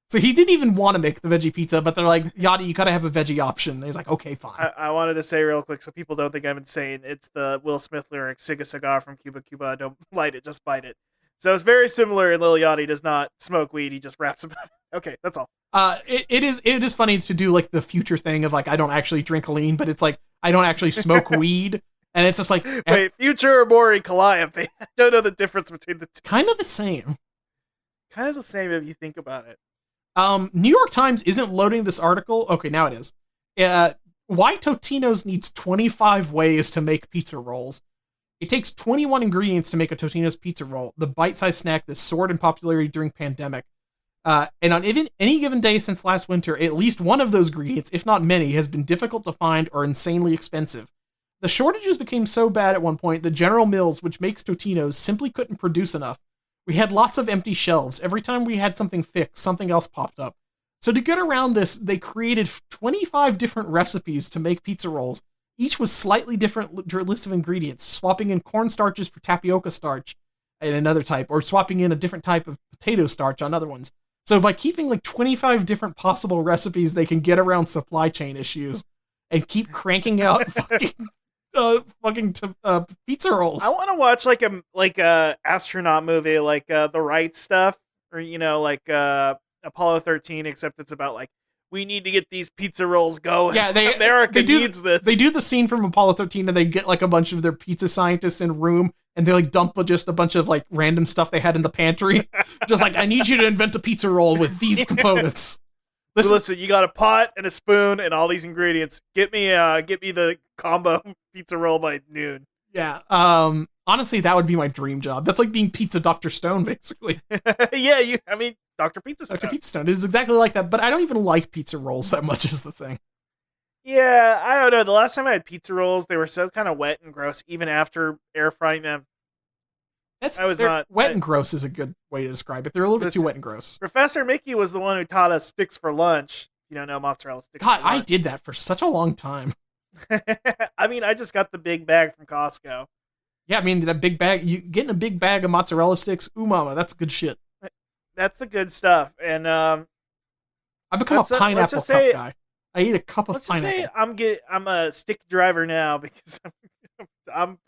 So he didn't even want to make the veggie pizza, but they're like, Yachty, you gotta have a veggie option. And he's like, okay, fine. I wanted to say real quick so people don't think I'm insane. It's the Will Smith lyric, "Sig a cigar from Cuba, Cuba, don't light it, just bite it." So it's very similar, and Lil Yachty does not smoke weed, he just raps about it. Okay, that's all. It is funny to do like the future thing of like, I don't actually drink lean, but it's like, I don't actually smoke weed. And it's just like, wait, future or Maury Calliope? I don't know the difference between the two. Kind of the same. Kind of the same if you think about it. New York Times isn't loading this article. Okay, now it is. Why Totino's needs 25 ways to make pizza rolls. It takes 21 ingredients to make a Totino's pizza roll, the bite-sized snack that soared in popularity during pandemic. And on any given day since last winter, at least one of those ingredients, if not many, has been difficult to find or insanely expensive. The shortages became so bad at one point that General Mills, which makes Totino's, simply couldn't produce enough. We had lots of empty shelves. Every time we had something fixed, something else popped up. So to get around this, they created 25 different recipes to make pizza rolls. Each was slightly different list of ingredients, swapping in cornstarches for tapioca starch in another type, or swapping in a different type of potato starch on other ones. So by keeping like 25 different possible recipes, they can get around supply chain issues and keep cranking out fucking pizza rolls. I want to watch like a astronaut movie, like the Right Stuff, or like Apollo 13, except it's about like, we need to get these pizza rolls going. Yeah, America needs this. They do the scene from Apollo 13, and they get like a bunch of their pizza scientists in a room, and they like dump just a bunch of like random stuff they had in the pantry. Just like, I need you to invent a pizza roll with these components. Listen, you got a pot and a spoon and all these ingredients. Get me the combo pizza roll by noon. Yeah. Honestly, that would be my dream job. That's like being Pizza Dr. Stone, basically. Yeah, Dr. Pizza Stone. Dr. Pizza Stone. It is exactly like that, but I don't even like pizza rolls that much is the thing. Yeah, I don't know. The last time I had pizza rolls, they were so kind of wet and gross, even after air frying them. Wet and gross is a good way to describe it. They're a little bit too wet and gross. Professor Mickey was the one who taught us sticks for lunch. You don't know mozzarella sticks. God, I did that for such a long time. I mean, I just got the big bag from Costco. Yeah, I mean, that big bag, getting a big bag of mozzarella sticks, ooh mama, that's good shit. That's the good stuff. And I've become a pineapple cup guy. I eat a cup of pineapple. Let's just say I'm a stick driver now because I'm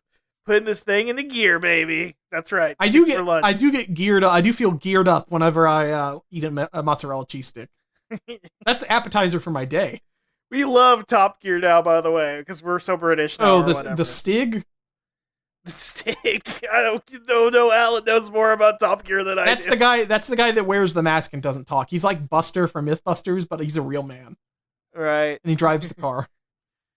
putting this thing into gear, baby. That's right. I do get geared up. I do feel geared up whenever I eat a mozzarella cheese stick. That's the appetizer for my day. We love Top Gear now, by the way, because we're so British now. Oh, the Stig? The stick. I don't know. No, Alan knows more about Top Gear than I That's do. the guy. That's the guy that wears the mask and doesn't talk. He's like Buster from Mythbusters, but he's a real man, Right. and he drives the car.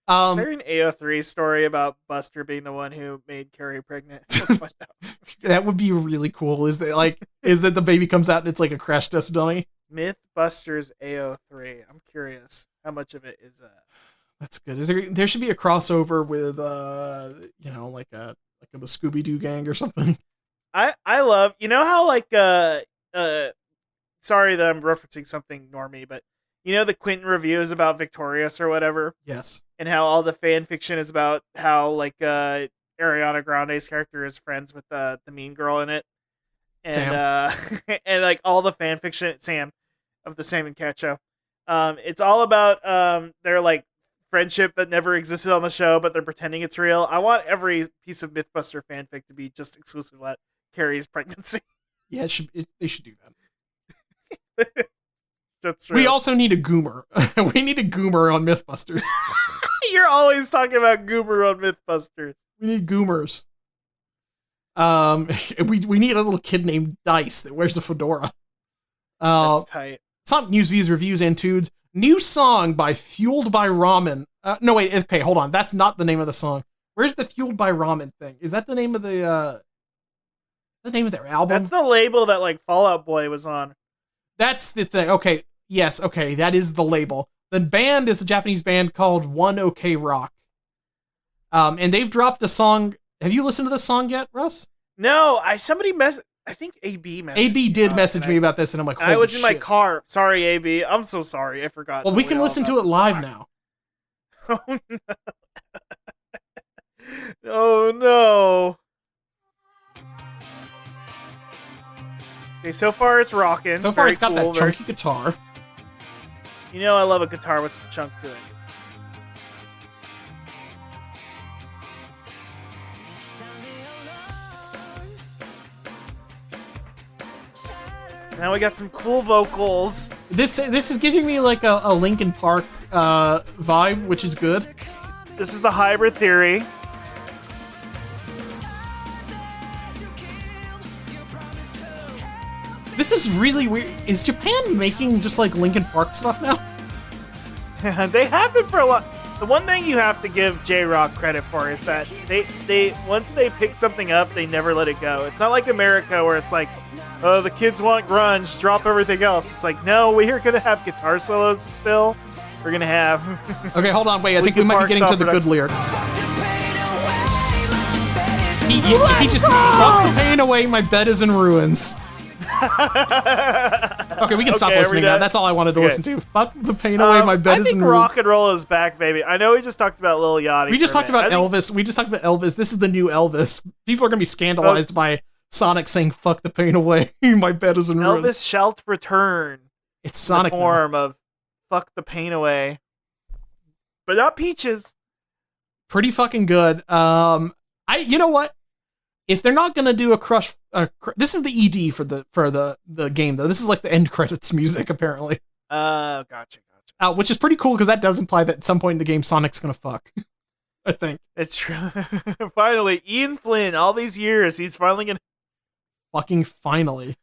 Is there an AO3 story about Buster being the one who made Carrie pregnant? Let's find out. That would be really cool. Is that the baby comes out and it's like a crash test dummy? Mythbusters AO3. I'm curious how much of it is. That's good. There should be a crossover with like the Scooby Doo gang or something. I love, you know how like sorry that I'm referencing something normie, but you know the Quentin reviews about Victorious or whatever, Yes. and how all the fan fiction is about how like Ariana Grande's character is friends with the mean girl in it, and Sam. and like all the fan fiction Sam of the Sam and Cat show, it's all about their like friendship that never existed on the show, but they're pretending it's real. I want every piece of Mythbuster fanfic to be just exclusive to Carrie's pregnancy. Yeah, they should do that. That's true. We also need a Goomer. We need a Goomer on Mythbusters. You're always talking about Goober on Mythbusters. We need Goomers. We need a little kid named Dice that wears a fedora. That's tight. Sonic News, Views, Reviews, and Tudes. New song by Fueled by Ramen. No, wait. Okay, hold on. That's not the name of the song. Where's the Fueled by Ramen thing? Is that the name of the name of their album? That's the label that like Fall Out Boy was on. That's the thing. Okay. Yes. Okay. That is the label. The band is a Japanese band called One OK Rock. And they've dropped a song. Have you listened to this song yet, Russ? No, I think AB messaged AB did me message me about this, and I'm like, I was holy in my shit. car. Sorry, AB. I'm so sorry. I forgot. Well, we can listen to it live now. Oh no. Oh no. Okay, so far it's rocking. So far, Very it's got cool, that chunky guitar. You know I love a guitar with some chunk to it. Now we got some cool vocals. This is giving me like a Linkin Park vibe, which is good. This is the hybrid theory. This is really weird. Is Japan making just like Linkin Park stuff now? They have been for a lot. The one thing you have to give J-Rock credit for is that they once they pick something up, they never let it go. It's not like America where it's like, oh, the kids want grunge, drop everything else. It's like, no, we're gonna have guitar solos still. We're gonna have. Okay, hold on, wait. I think we Linkin might Park be getting to the style good lyrics. He just fuck the pain away. My bed is in ruins. Okay, we can stop Okay, are we listening now. done? That's all I wanted to Okay. listen to. Fuck the pain away. My bed I is think in ruins. rock and roll is back, baby. I know we just talked about Lil Yachty. We just for a talked about minute. I think- Elvis. We just talked about Elvis. This is the new Elvis. People are gonna be scandalized by Sonic saying "fuck the pain away." My bed is in ruins. Elvis shalt return. It's In Sonic the now. form of fuck the pain away, but not Peaches. Pretty fucking good. You know what? If they're not gonna do a crush, this is the ED for the game though. This is like the end credits music apparently. Gotcha. Which is pretty cool because that does imply that at some point in the game Sonic's gonna fuck. I think. It's true. Finally, Ian Flynn. All these years, he's finally gonna. Fucking finally.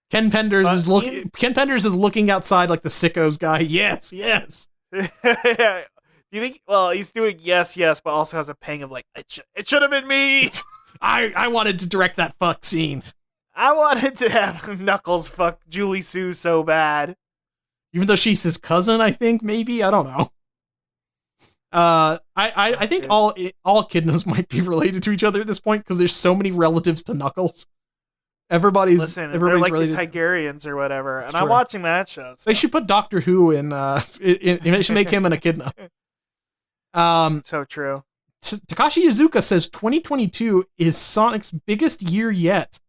Ken Penders is looking. Ian- Ken Penders is looking outside like the sickos guy. Yes. Do you think? Well, he's doing yes, but also has a pang of like, it should have been me. I wanted to direct that fuck scene. I wanted to have Knuckles fuck Julie Sue so bad. Even though she's his cousin, I think, maybe. I don't know. I think all echidnas might be related to each other at this point because there's so many relatives to Knuckles. Everybody's They're like related. the Tigerians or whatever, and true. I'm watching that show. So. They should put Doctor Who in. They should make him an echidna. So true. Takashi Iizuka says 2022 is Sonic's biggest year yet.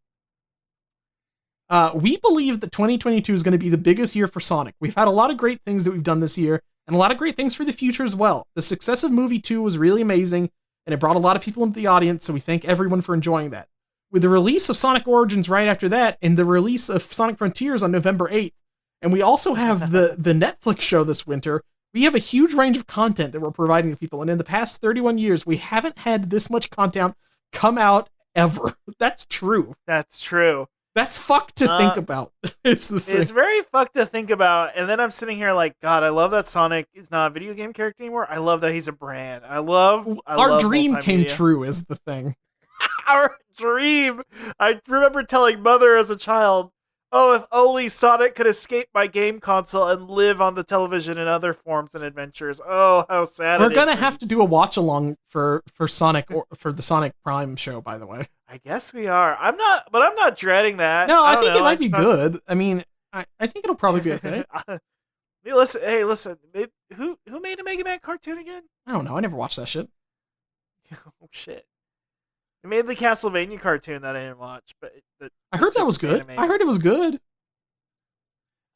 We believe that 2022 is going to be the biggest year for Sonic. We've had a lot of great things that we've done this year, and a lot of great things for the future as well. The success of Movie 2 was really amazing, and it brought a lot of people into the audience, so we thank everyone for enjoying that. With the release of Sonic Origins right after that, and the release of Sonic Frontiers on November 8th, and we also have the Netflix show this winter, we have a huge range of content that we're providing to people, and in the past 31 years, we haven't had this much content come out ever. That's true. That's true. That's fucked to think about. Is the thing. It's very fucked to think about. And then I'm sitting here like, God, I love that Sonic is not a video game character anymore. I love that he's a brand. I love Our dream came multimedia. true. Is the thing. Our dream. I remember telling Mother as a child, "Oh, if only Sonic could escape my game console and live on the television in other forms and adventures." Oh, how sad! We're gonna have to do a watch along for Sonic or for the Sonic Prime show. By the way, I guess we are. I'm not dreading that. no, I don't think know. it might be good. I mean, I think it'll probably be okay. Hey, listen. Who made a Mega Man cartoon again? I don't know. I never watched that shit. Oh shit! They made the Castlevania cartoon that I didn't watch, but I heard that was good. animated. I heard it was good.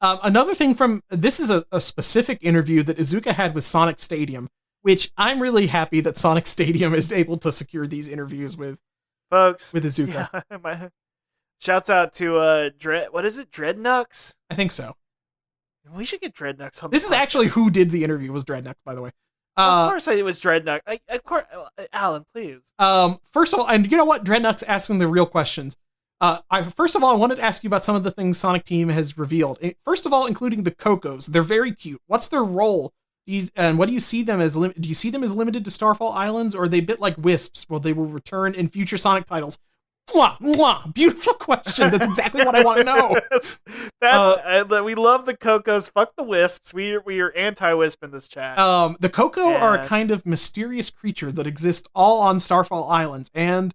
Another thing from this is a specific interview that Izuka had with Sonic Stadium, which I'm really happy that Sonic Stadium is able to secure these interviews with folks. with Izuka. Yeah, shouts out to what is it? Dreadnux? I think so. We should get Dreadnux on. This is actually who did the interview was Dreadnought, by the way. Of course, it was Dreadnux. Of course, Alan, please. First of all, and you know what? Dreadnought's asking the real questions. First of all, I wanted to ask you about some of the things Sonic Team has revealed. First of all, including the Cocos. They're very cute. What's their role? And what do you see them as? Do you see them as limited to Starfall Islands, or are they a bit like Wisps, where they will return in future Sonic titles? Mwah, mwah. Beautiful question. That's exactly what I want to know. We love the Cocos. Fuck the Wisps. We are anti-Wisp in this chat. The Coco are a kind of mysterious creature that exist all on Starfall Islands, and ...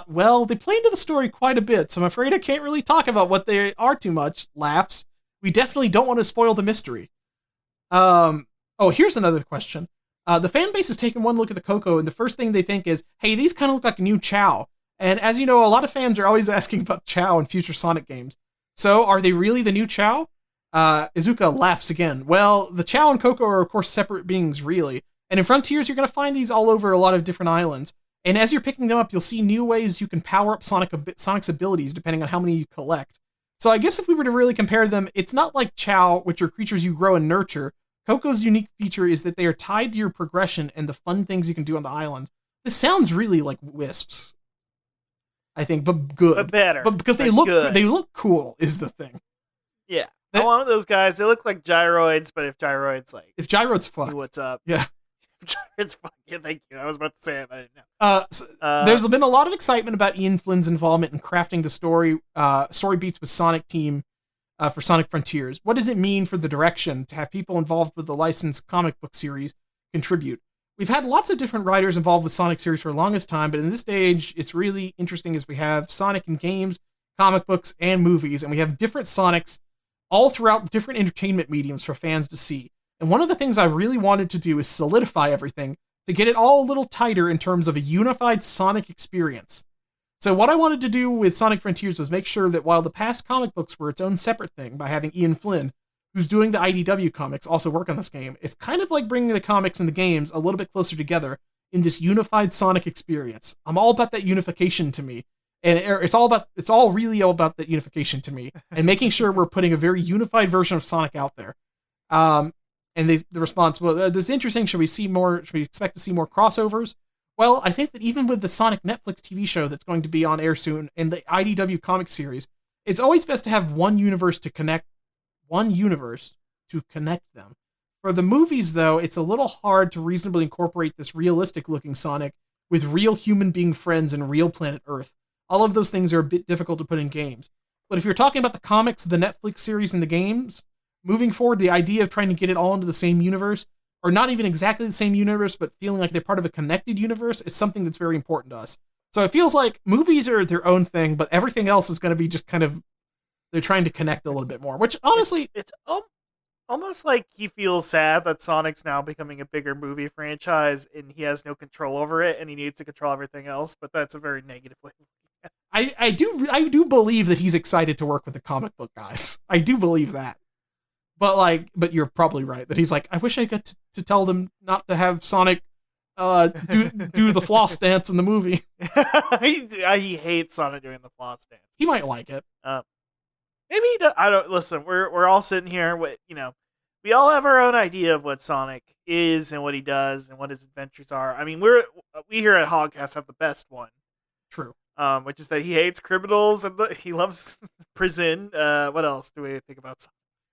Well, they play into the story quite a bit, so I'm afraid I can't really talk about what they are too much. Laughs. We definitely don't want to spoil the mystery. Here's another question. The fan base has taken one look at the Coco, and the first thing they think is, hey, these kind of look like a new Chow. And as you know, a lot of fans are always asking about Chow in future Sonic games. So, are they really the new Chow? Izuka laughs again. Well, the Chow and Coco are, of course, separate beings, really. And in Frontiers, you're going to find these all over a lot of different islands. And as you're picking them up, you'll see new ways you can power up Sonic's abilities, depending on how many you collect. So I guess if we were to really compare them, it's not like Chow, which are creatures you grow and nurture. Coco's unique feature is that they are tied to your progression and the fun things you can do on the islands. This sounds really like Wisps, I think, but good. But better. But because they good. look cool is the thing. Yeah. I want those guys. They look like gyroids, but if gyroids fuck. hey, what's up? Yeah. Gyroids fuck. Yeah, thank you. I was about to say it, but I didn't know. There's been a lot of excitement about Ian Flynn's involvement in crafting the story beats with Sonic Team for Sonic Frontiers. What does it mean for the direction to have people involved with the licensed comic book series contribute? We've had lots of different writers involved with Sonic series for the longest time, but in this stage, it's really interesting as we have Sonic in games, comic books, and movies, and we have different Sonics all throughout different entertainment mediums for fans to see. And one of the things I really wanted to do is solidify everything to get it all a little tighter in terms of a unified Sonic experience. So what I wanted to do with Sonic Frontiers was make sure that while the past comic books were its own separate thing by having Ian Flynn, who's doing the IDW comics, also work on this game, it's kind of like bringing the comics and the games a little bit closer together in this unified Sonic experience. I'm all about that unification to me. And it's all really about that unification to me, and making sure we're putting a very unified version of Sonic out there. And the response, well, this is interesting. Should we expect to see more crossovers? Well, I think that even with the Sonic Netflix TV show that's going to be on air soon, and the IDW comic series, it's always best to have one universe to connect them. For the movies, though, it's a little hard to reasonably incorporate this realistic-looking Sonic with real human being friends and real planet Earth. All of those things are a bit difficult to put in games. But if you're talking about the comics, the Netflix series, and the games, moving forward, the idea of trying to get it all into the same universe, or not even exactly the same universe, but feeling like they're part of a connected universe, is something that's very important to us. So it feels like movies are their own thing, but everything else is going to be just kind of, they're trying to connect a little bit more, which honestly... It's almost like he feels sad that Sonic's now becoming a bigger movie franchise and he has no control over it and he needs to control everything else, but that's a very negative way. I do believe that he's excited to work with the comic book guys. I do believe that. But you're probably right that he's like, I wish I got to tell them not to have Sonic do the floss dance in the movie. He hates Sonic doing the floss dance. He might like it. Maybe he does. I don't listen. We're all sitting here with, we all have our own idea of what Sonic is and what he does and what his adventures are. I mean, we here at Hogcast have the best one. True. which is that he hates criminals and he loves prison. What else do we think about?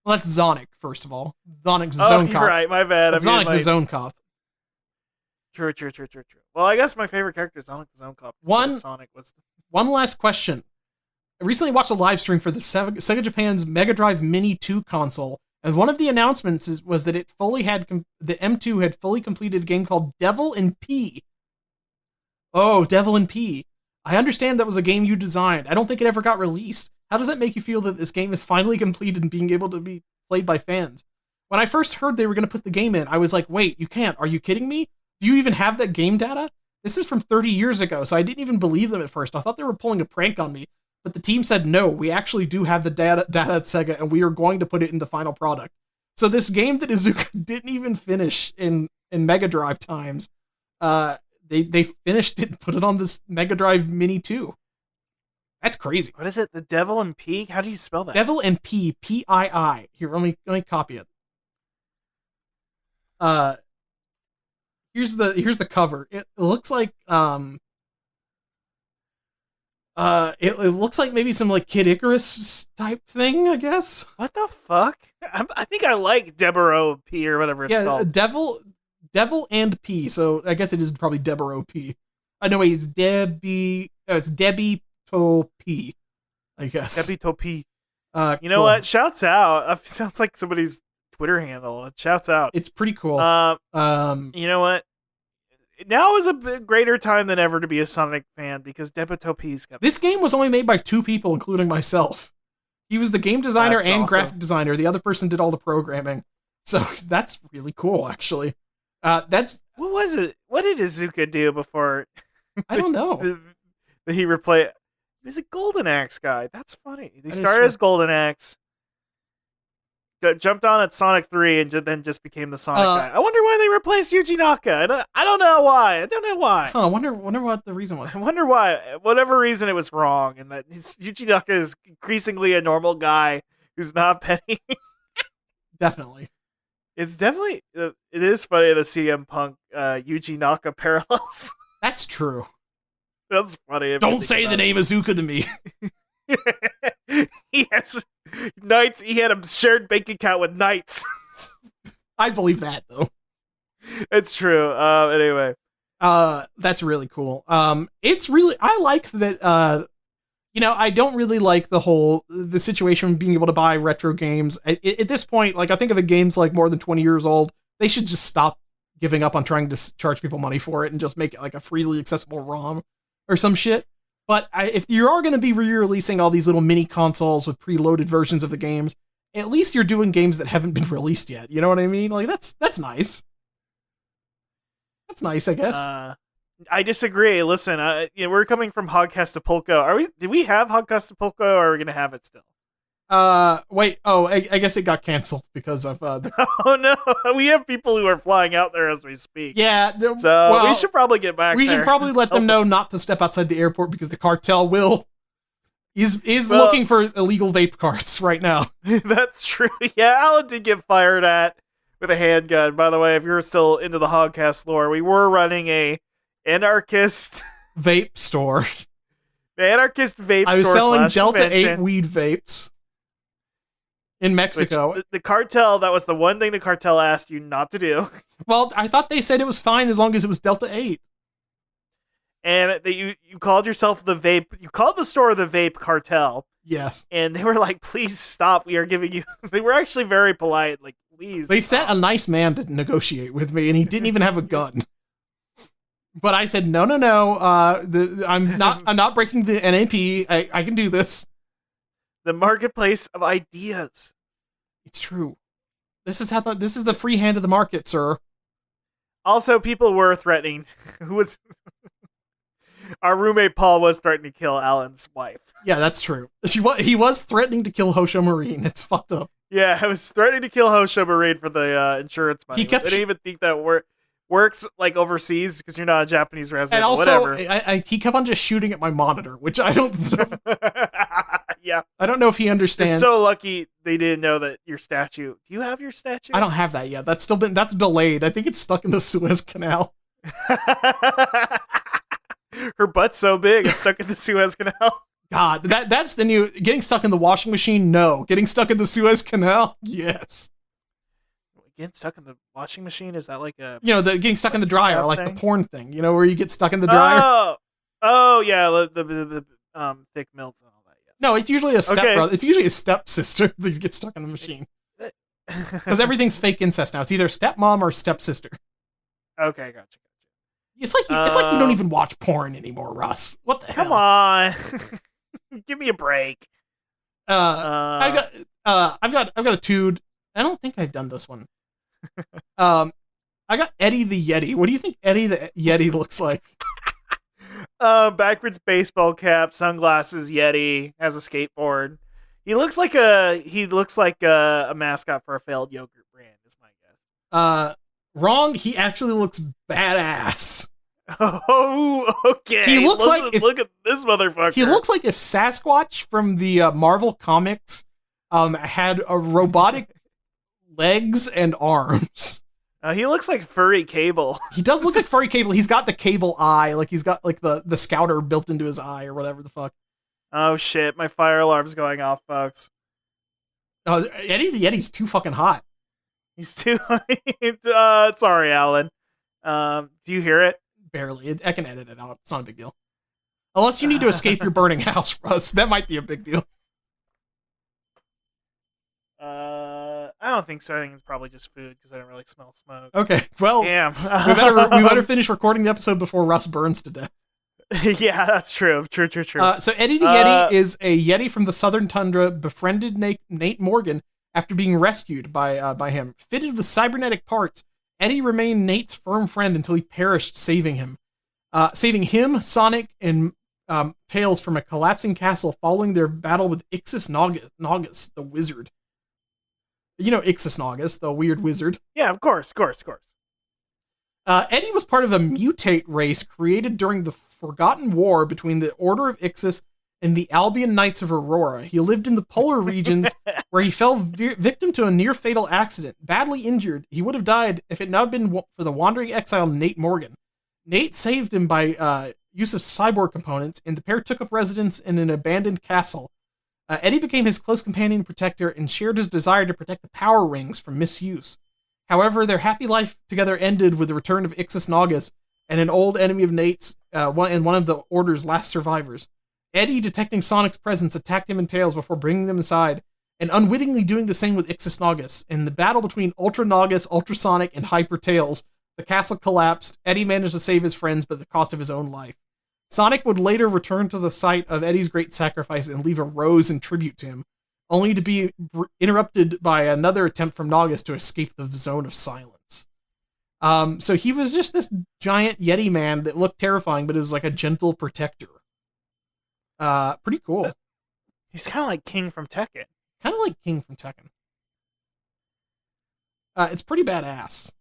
Well, that's Sonic, first of all. Sonic's Oh, Zone you're Cop. right. My bad. That's Sonic the Zone Cop. True. Well, I guess my favorite character is Sonic the Zone Cop. Sonic was. One last question. I recently watched a live stream for the Sega Japan's Mega Drive Mini 2 console, and one of the announcements was that it fully had the M2 had fully completed a game called Devil and P. Oh, Devil and P. I understand that was a game you designed. I don't think it ever got released. How does that make you feel that this game is finally completed and being able to be played by fans? When I first heard they were going to put the game in, I was like, wait, you can't. Are you kidding me? Do you even have that game data? This is from 30 years ago, so I didn't even believe them at first. I thought they were pulling a prank on me. But the team said, no, we actually do have the data at Sega, and we are going to put it in the final product. So this game that Iizuka didn't even finish in Mega Drive times, they finished it and put it on this Mega Drive Mini 2. That's crazy. What is it? The Devil and P? How do you spell that? Devil and P, P-I-I. Here, let me copy it. Here's the cover. It looks like it looks like maybe some like Kid Icarus type thing, I guess. What the fuck? I think I like Deborah P or whatever it's called. Devil and P. So I guess it is probably Deborah P. I know it's Debbie. It's Debbie to P. I guess. Debbie to P. You know cool. what? Shouts out. Sounds like somebody's Twitter handle. It shouts out. It's pretty cool. You know what? Now is a greater time than ever to be a Sonic fan because Debbie to P's got. This game was only made by 2 people, including myself. He was the game designer That's and awesome. graphic designer. The other person did all the programming. So that's really cool, actually. That's What was it? What did Iizuka do before? I don't know. He replayed. He was a Golden Axe guy. That's funny. He That is started true. as Golden Axe, jumped on at Sonic 3, and then just became the Sonic guy. I wonder why they replaced Yuji Naka. I don't know why. Huh, I wonder what the reason was. I wonder why. Whatever reason, it was wrong, and that Yuji Naka is increasingly a normal guy who's not petty. Definitely. It's definitely. It is funny the CM Punk Yuji Naka parallels. That's true. That's funny. if you Don't think say about the name Iizuka to me. He has Knights. He had a shared bank account with Knights. I believe that, though. It's true. Anyway, That's really cool. It's really, I like that, I don't really like the situation of being able to buy retro games. At this point, like, I think of games like more than 20 years old, they should just stop giving up on trying to charge people money for it and just make it like a freely accessible ROM or some shit. But if you are going to be re-releasing all these little mini consoles with preloaded versions of the games, at least you're doing games that haven't been released yet. You know what I mean? Like, that's nice. That's nice, I guess. I disagree. Listen, we're coming from Hogcast to Polka. Did we have Hogcast to Polka, or are we gonna have it still? Wait. Oh, I guess it got canceled because of. Oh no, we have people who are flying out there as we speak. Yeah. So we should probably get back. We should probably let them know not to step outside the airport because the cartel will. Is looking for illegal vape carts right now. That's true. Yeah, Alan did get fired at with a handgun. By the way, if you're still into the Hogcast lore, we were running a anarchist vape store. Anarchist vape store. I was selling Delta convention, 8 weed vapes in Mexico. Which, the cartel, that was the one thing the cartel asked you not to do. Well, I thought they said it was fine as long as it was Delta 8. And that you called yourself the vape. You called the store the vape cartel. Yes. And they were like, please stop. We are giving you. They were actually very polite. Like, please. They stop. sent a nice man to negotiate with me, and he didn't even have a gun. But I said, no. I'm not breaking the NAP. I can do this. The marketplace of ideas. It's true. This is the free hand of the market, sir. Also, people were threatening. Our roommate Paul was threatening to kill Alan's wife. Yeah, that's true. He was threatening to kill Hosho Marine. It's fucked up. Yeah, I was threatening to kill Hosho Marine for the insurance money. He kept I didn't even think that works like overseas because you're not a Japanese resident. And also, whatever. he kept on just shooting at my monitor, which I don't. Yeah, I don't know if he understands. You're so lucky they didn't know that your statue. Do you have your statue? I don't have that yet. That's delayed. I think it's stuck in the Suez Canal. Her butt's so big, it's stuck in the Suez Canal. God, that's the new... Getting stuck in the washing machine? No. Getting stuck in the Suez Canal? Yes. Getting stuck in the washing machine? Is that like a... The getting stuck in the dryer, like thing? the porn thing. Where you get stuck in the dryer? Oh yeah, the thick milk and all that. Yes. No, it's usually a stepbrother. Okay. It's usually a stepsister that gets stuck in the machine. Because everything's fake incest now. It's either stepmom or stepsister. Okay, gotcha. It's like you don't even watch porn anymore, Russ. What the hell? Come on. Give me a break. I've got a Tude. I don't think I've done this one. I got Eddy the Yeti. What do you think Eddy the Yeti looks like? Backwards baseball cap, sunglasses, Yeti, has a skateboard. He looks like a mascot for a failed yogurt brand, is my guess. Wrong. He actually looks badass. Oh, okay. He looks look at this motherfucker. He looks like if Sasquatch from the Marvel comics had a robotic legs and arms. He looks like furry Cable. He does look like furry Cable. He's got the Cable eye, like he's got like the scouter built into his eye or whatever the fuck. Oh shit, my fire alarm's going off, folks. Eddy the Yeti's too fucking hot. He's too... sorry, Alan. Do you hear it? Barely. I can edit it out. It's not a big deal. Unless you need to escape your burning house, Russ. That might be a big deal. I don't think so. I think it's probably just food because I don't really smell smoke. Okay, well, damn. we better finish recording the episode before Russ burns to death. Yeah, that's true. True. So Eddy the Yeti is a Yeti from the southern tundra, befriended Nate Morgan after being rescued by him. Fitted with cybernetic parts, Eddy remained Nate's firm friend until he perished, saving him, Sonic, and Tails from a collapsing castle following their battle with Ixis Naugus, the wizard. You know Ixis Naugus, the weird wizard. Yeah, of course. Eddy was part of a mutate race created during the Forgotten War between the Order of Ixis and the Albion Knights of Aurora. He lived in the polar regions where he fell victim to a near-fatal accident. Badly injured, he would have died if it not been for the wandering exile Nate Morgan. Nate saved him by use of cyborg components, and the pair took up residence in an abandoned castle. Eddy became his close companion and protector and shared his desire to protect the power rings from misuse. However, their happy life together ended with the return of Ixis Naugus and an old enemy of Nate's, and one of the Order's last survivors. Eddy, detecting Sonic's presence, attacked him and Tails before bringing them aside, and unwittingly doing the same with Ixis Naugus. In the battle between Ultra Naugus, Ultra Sonic, and Hyper Tails, the castle collapsed. Eddy managed to save his friends, but at the cost of his own life. Sonic would later return to the site of Eddy's great sacrifice and leave a rose in tribute to him, only to be interrupted by another attempt from Naugus to escape the zone of silence. So he was just this giant Yeti man that looked terrifying, but it was like a gentle protector. Pretty cool. He's kind of like King from Tekken. It's pretty badass.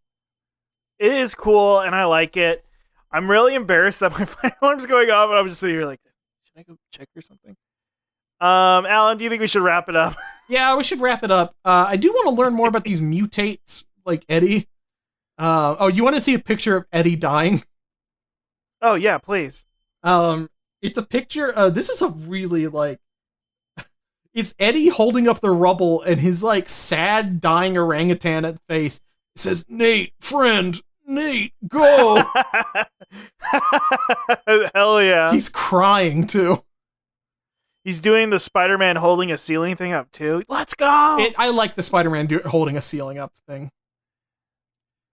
It is cool, and I like it. I'm really embarrassed that my fire alarm's going off, and I'm just sitting here like, should I go check or something? Alan, do you think we should wrap it up? Yeah, we should wrap it up. I do want to learn more about these mutates, like Eddy. You want to see a picture of Eddy dying? Oh, yeah, please. It's a picture, this is a really, it's Eddy holding up the rubble, and his, sad, dying orangutan at the face. It says, Nate, friend, Nate, go! Hell yeah. He's crying, too. He's doing the Spider-Man holding a ceiling thing up, too. Let's go! I like the Spider-Man holding a ceiling up thing.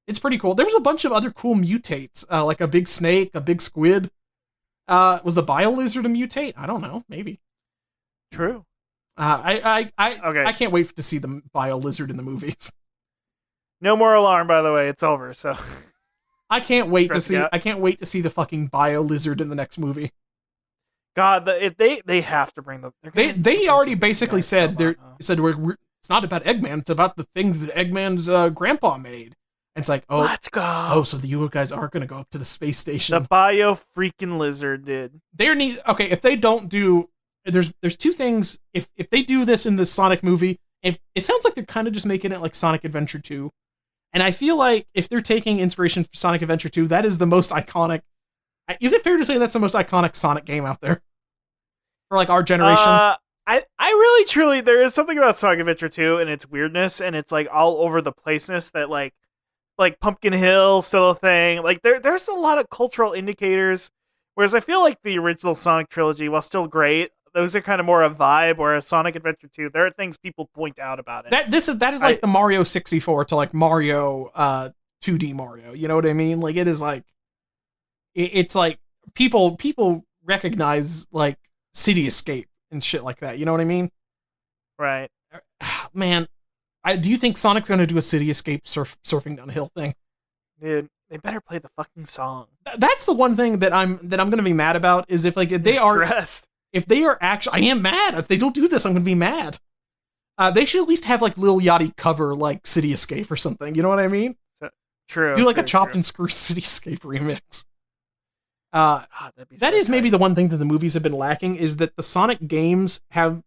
It's pretty cool. There's a bunch of other cool mutates, like a big snake, a big squid. Was the bio-lizard a mutate? I don't know. Maybe. True. Okay. I can't wait to see the bio-lizard in the movies. No more alarm, by the way. It's over, so... I can't wait to see the fucking bio-lizard in the next movie. God, if they have to bring the... They already basically said, it's not about Eggman, it's about the things that Eggman's grandpa made. And it's like, let's go. Oh, so you guys are going to go up to the space station. The bio-freaking lizard, dude. If they don't do... There's two things. If they do this in the Sonic movie, it sounds like they're kind of just making it like Sonic Adventure 2. And I feel like if they're taking inspiration from Sonic Adventure 2, that is the most iconic Is it fair to say that's the most iconic Sonic game out there? For, like, our generation? I really, truly, there is something about Sonic Adventure 2 and its weirdness and its, like, all over the placeness that, like Pumpkin Hill still a thing. Like, there's a lot of cultural indicators, whereas I feel like the original Sonic trilogy, while still great, those are kind of more a vibe, whereas Sonic Adventure 2, there are things people point out about it. That is like the Mario 64 to, like, Mario 2D Mario. You know what I mean? Like, it is like... It's like people recognize, like, City Escape and shit like that. You know what I mean? Right. Man, do you think Sonic's gonna do a City Escape surfing down a hill thing? Dude, they better play the fucking song. That's the one thing that I'm gonna be mad about is if, like, if they are actually, I am mad. If they don't do this, I'm gonna be mad. They should at least have, like, Lil Yachty cover, like, City Escape or something. You know what I mean? True. Do like a chopped and screw City Escape remix. That'd be That so is maybe tight. the one thing that the movies have been lacking is that the Sonic games have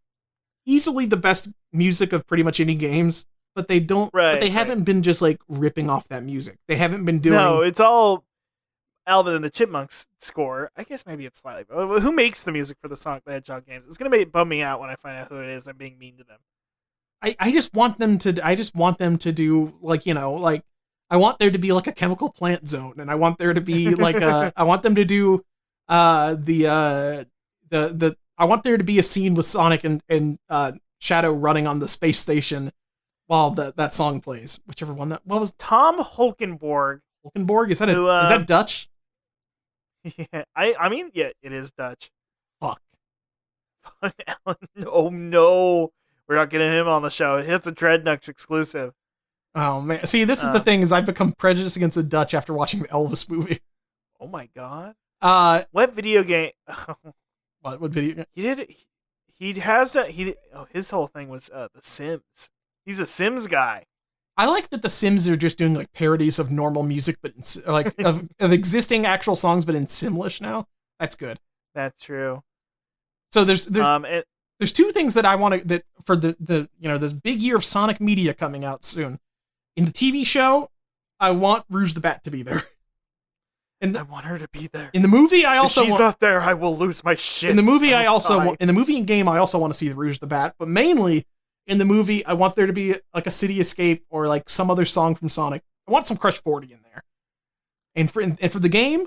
easily the best music of pretty much any games, but they don't. But they haven't been just, like, ripping off that music. They haven't been doing. No, it's all Alvin and the Chipmunks score. I guess maybe it's slightly. But who makes the music for the Sonic the Hedgehog games? It's gonna bum me out when I find out who it is. I'm being mean to them. I just want them to do, like, you know, like, I want there to be, like, a chemical plant zone, and I want there to be, like, I want them to do I want there to be a scene with Sonic and Shadow running on the space station while that song plays. Whichever one that was. Tom Holkenborg. Holkenborg? Is that Dutch? Yeah, I mean, yeah, it is Dutch. Fuck. Alan, oh no, we're not getting him on the show. It's a Dreadnoughts exclusive. Oh man, see, this is the thing, is I've become prejudiced against the Dutch after watching the Elvis movie. Oh my god. What video game? what video game? His whole thing was The Sims. He's a Sims guy. I like that the Sims are just doing, like, parodies of normal music, but like of existing actual songs, but in Simlish now. That's good. That's true. So there's two things that I want to, that for the you know, this big year of Sonic media coming out soon. In the TV show, I want Rouge the Bat to be there. And I want her to be there. In the movie, I also if she's not there, I will lose my shit. In the movie, in the movie and game, I also want to see the Rouge the Bat, but mainly in the movie, I want there to be, like, a City Escape or, like, some other song from Sonic. I want some Crush 40 in there. And for the game,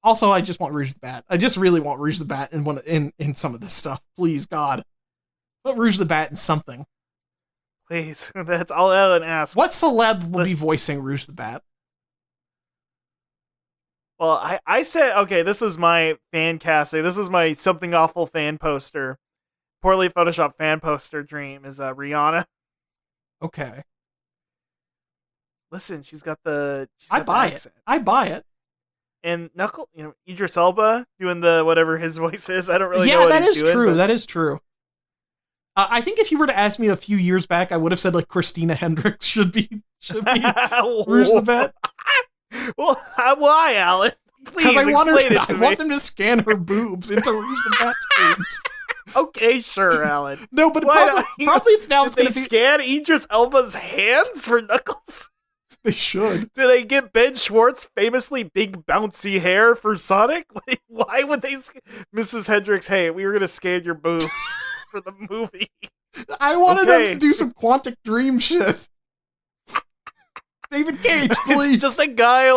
also, I just want Rouge the Bat. I just really want Rouge the Bat in some of this stuff. Please, God, put Rouge the Bat in something. Please, that's all Ellen asks. What celeb will be voicing Rouge the Bat? Well, I said, okay, this was my fan casting. This was my something awful fan poster. Poorly photoshopped fan poster dream is Rihanna. Okay. Listen, she's got the accent. I buy it. And Idris Elba doing the whatever his voice is. I don't really know what that he's is doing, true. but... That is true. I think if you were to ask me a few years back, I would have said, like, Christina Hendricks should be Rouge the Bat. Well, why, Alan? Please I want them to scan her boobs into Rouge the Bat's boobs. Okay, sure, Alan. No, but probably it's now. It's going to be scan Idris Elba's hands for Knuckles. They should. Do they get Ben Schwartz famously big bouncy hair for Sonic? Why would they, Mrs. Hendricks? Hey, we were going to scan your boobs for the movie. I wanted them to do some Quantic Dream shit. David Cage, please. Just a guy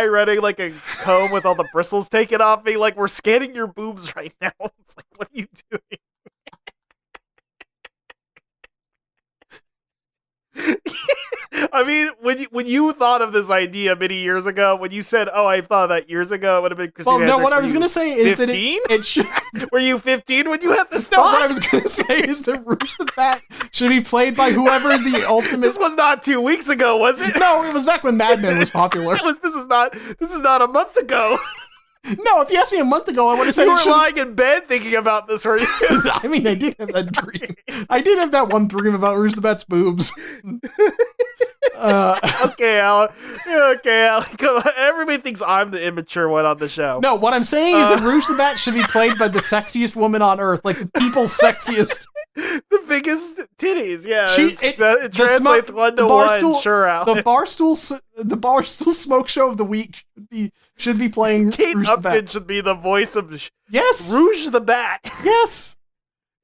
running, like, a comb with all the bristles taken off me. Like, we're scanning your boobs right now. It's like, what are you doing? I mean, when you thought of this idea many years ago, when you said, "Oh, I thought of that years ago," it would have been Christina Hendricks. What I was going to say is 15? that it should. Were you 15 when you had this No, thought? what I was going to say is that Rouge the Bat should be played by whoever the ultimate. This was not 2 weeks ago, was it? No, it was back when Mad Men was popular. This is not a month ago. No, if you asked me a month ago, I would have said you were lying in bed thinking about this, were you? I mean, I did have that dream. I did have that one dream about Rouge the Bat's boobs. Okay, Alan. Okay, Alan. Come on. Everybody thinks I'm the immature one on the show. No, what I'm saying is that Rouge the Bat should be played by the sexiest woman on Earth, like the people's sexiest The biggest titties, yeah. It the translates smoke- 1 the to Barstool- 1. Sure, Alan. The Barstool Smoke Show of the Week should be playing Kate Rouge the Bat. Upton should be the voice of Yes, Rouge the Bat. yes.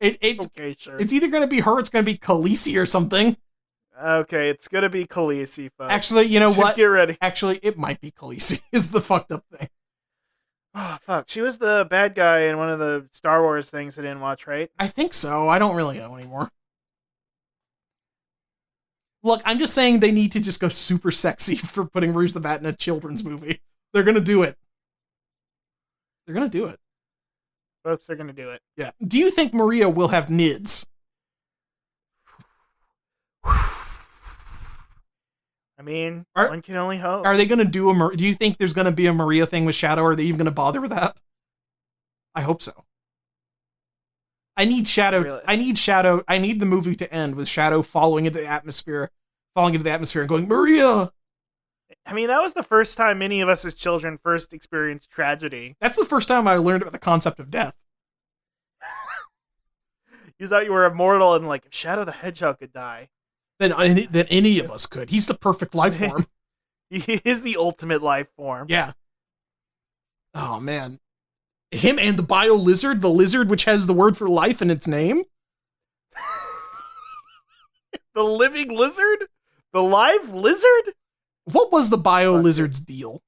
It's Okay, sure. it's either gonna be her, or it's gonna be Khaleesi or something. Okay, it's gonna be Khaleesi, folks. Actually, you know Should what? Get ready. Actually, it might be Khaleesi. Is the fucked up thing. Oh, fuck. She was the bad guy in one of the Star Wars things I didn't watch, right? I think so. I don't really know anymore. Look, I'm just saying they need to just go super sexy for putting Rouge the Bat in a children's movie. They're gonna do it. They're gonna do it. Folks, they're gonna do it. Yeah. Do you think Maria will have nids? I mean, Are- one can only hope. Are they gonna do do you think there's gonna be a Maria thing with Shadow? Are they even gonna bother with that? I hope so. I need Shadow. Really? I need Shadow. I need the movie to end with Shadow falling into the atmosphere and going, Maria! I mean, that was the first time many of us as children first experienced tragedy. That's the first time I learned about the concept of death. You thought you were immortal, and like, if Shadow the Hedgehog could die, Than any of us could. He's the perfect life form. he is the ultimate life form. Yeah. Oh, man. Him and the bio lizard, the lizard which has the word for life in its name. The living lizard? The live lizard? What was the bio lizard's deal?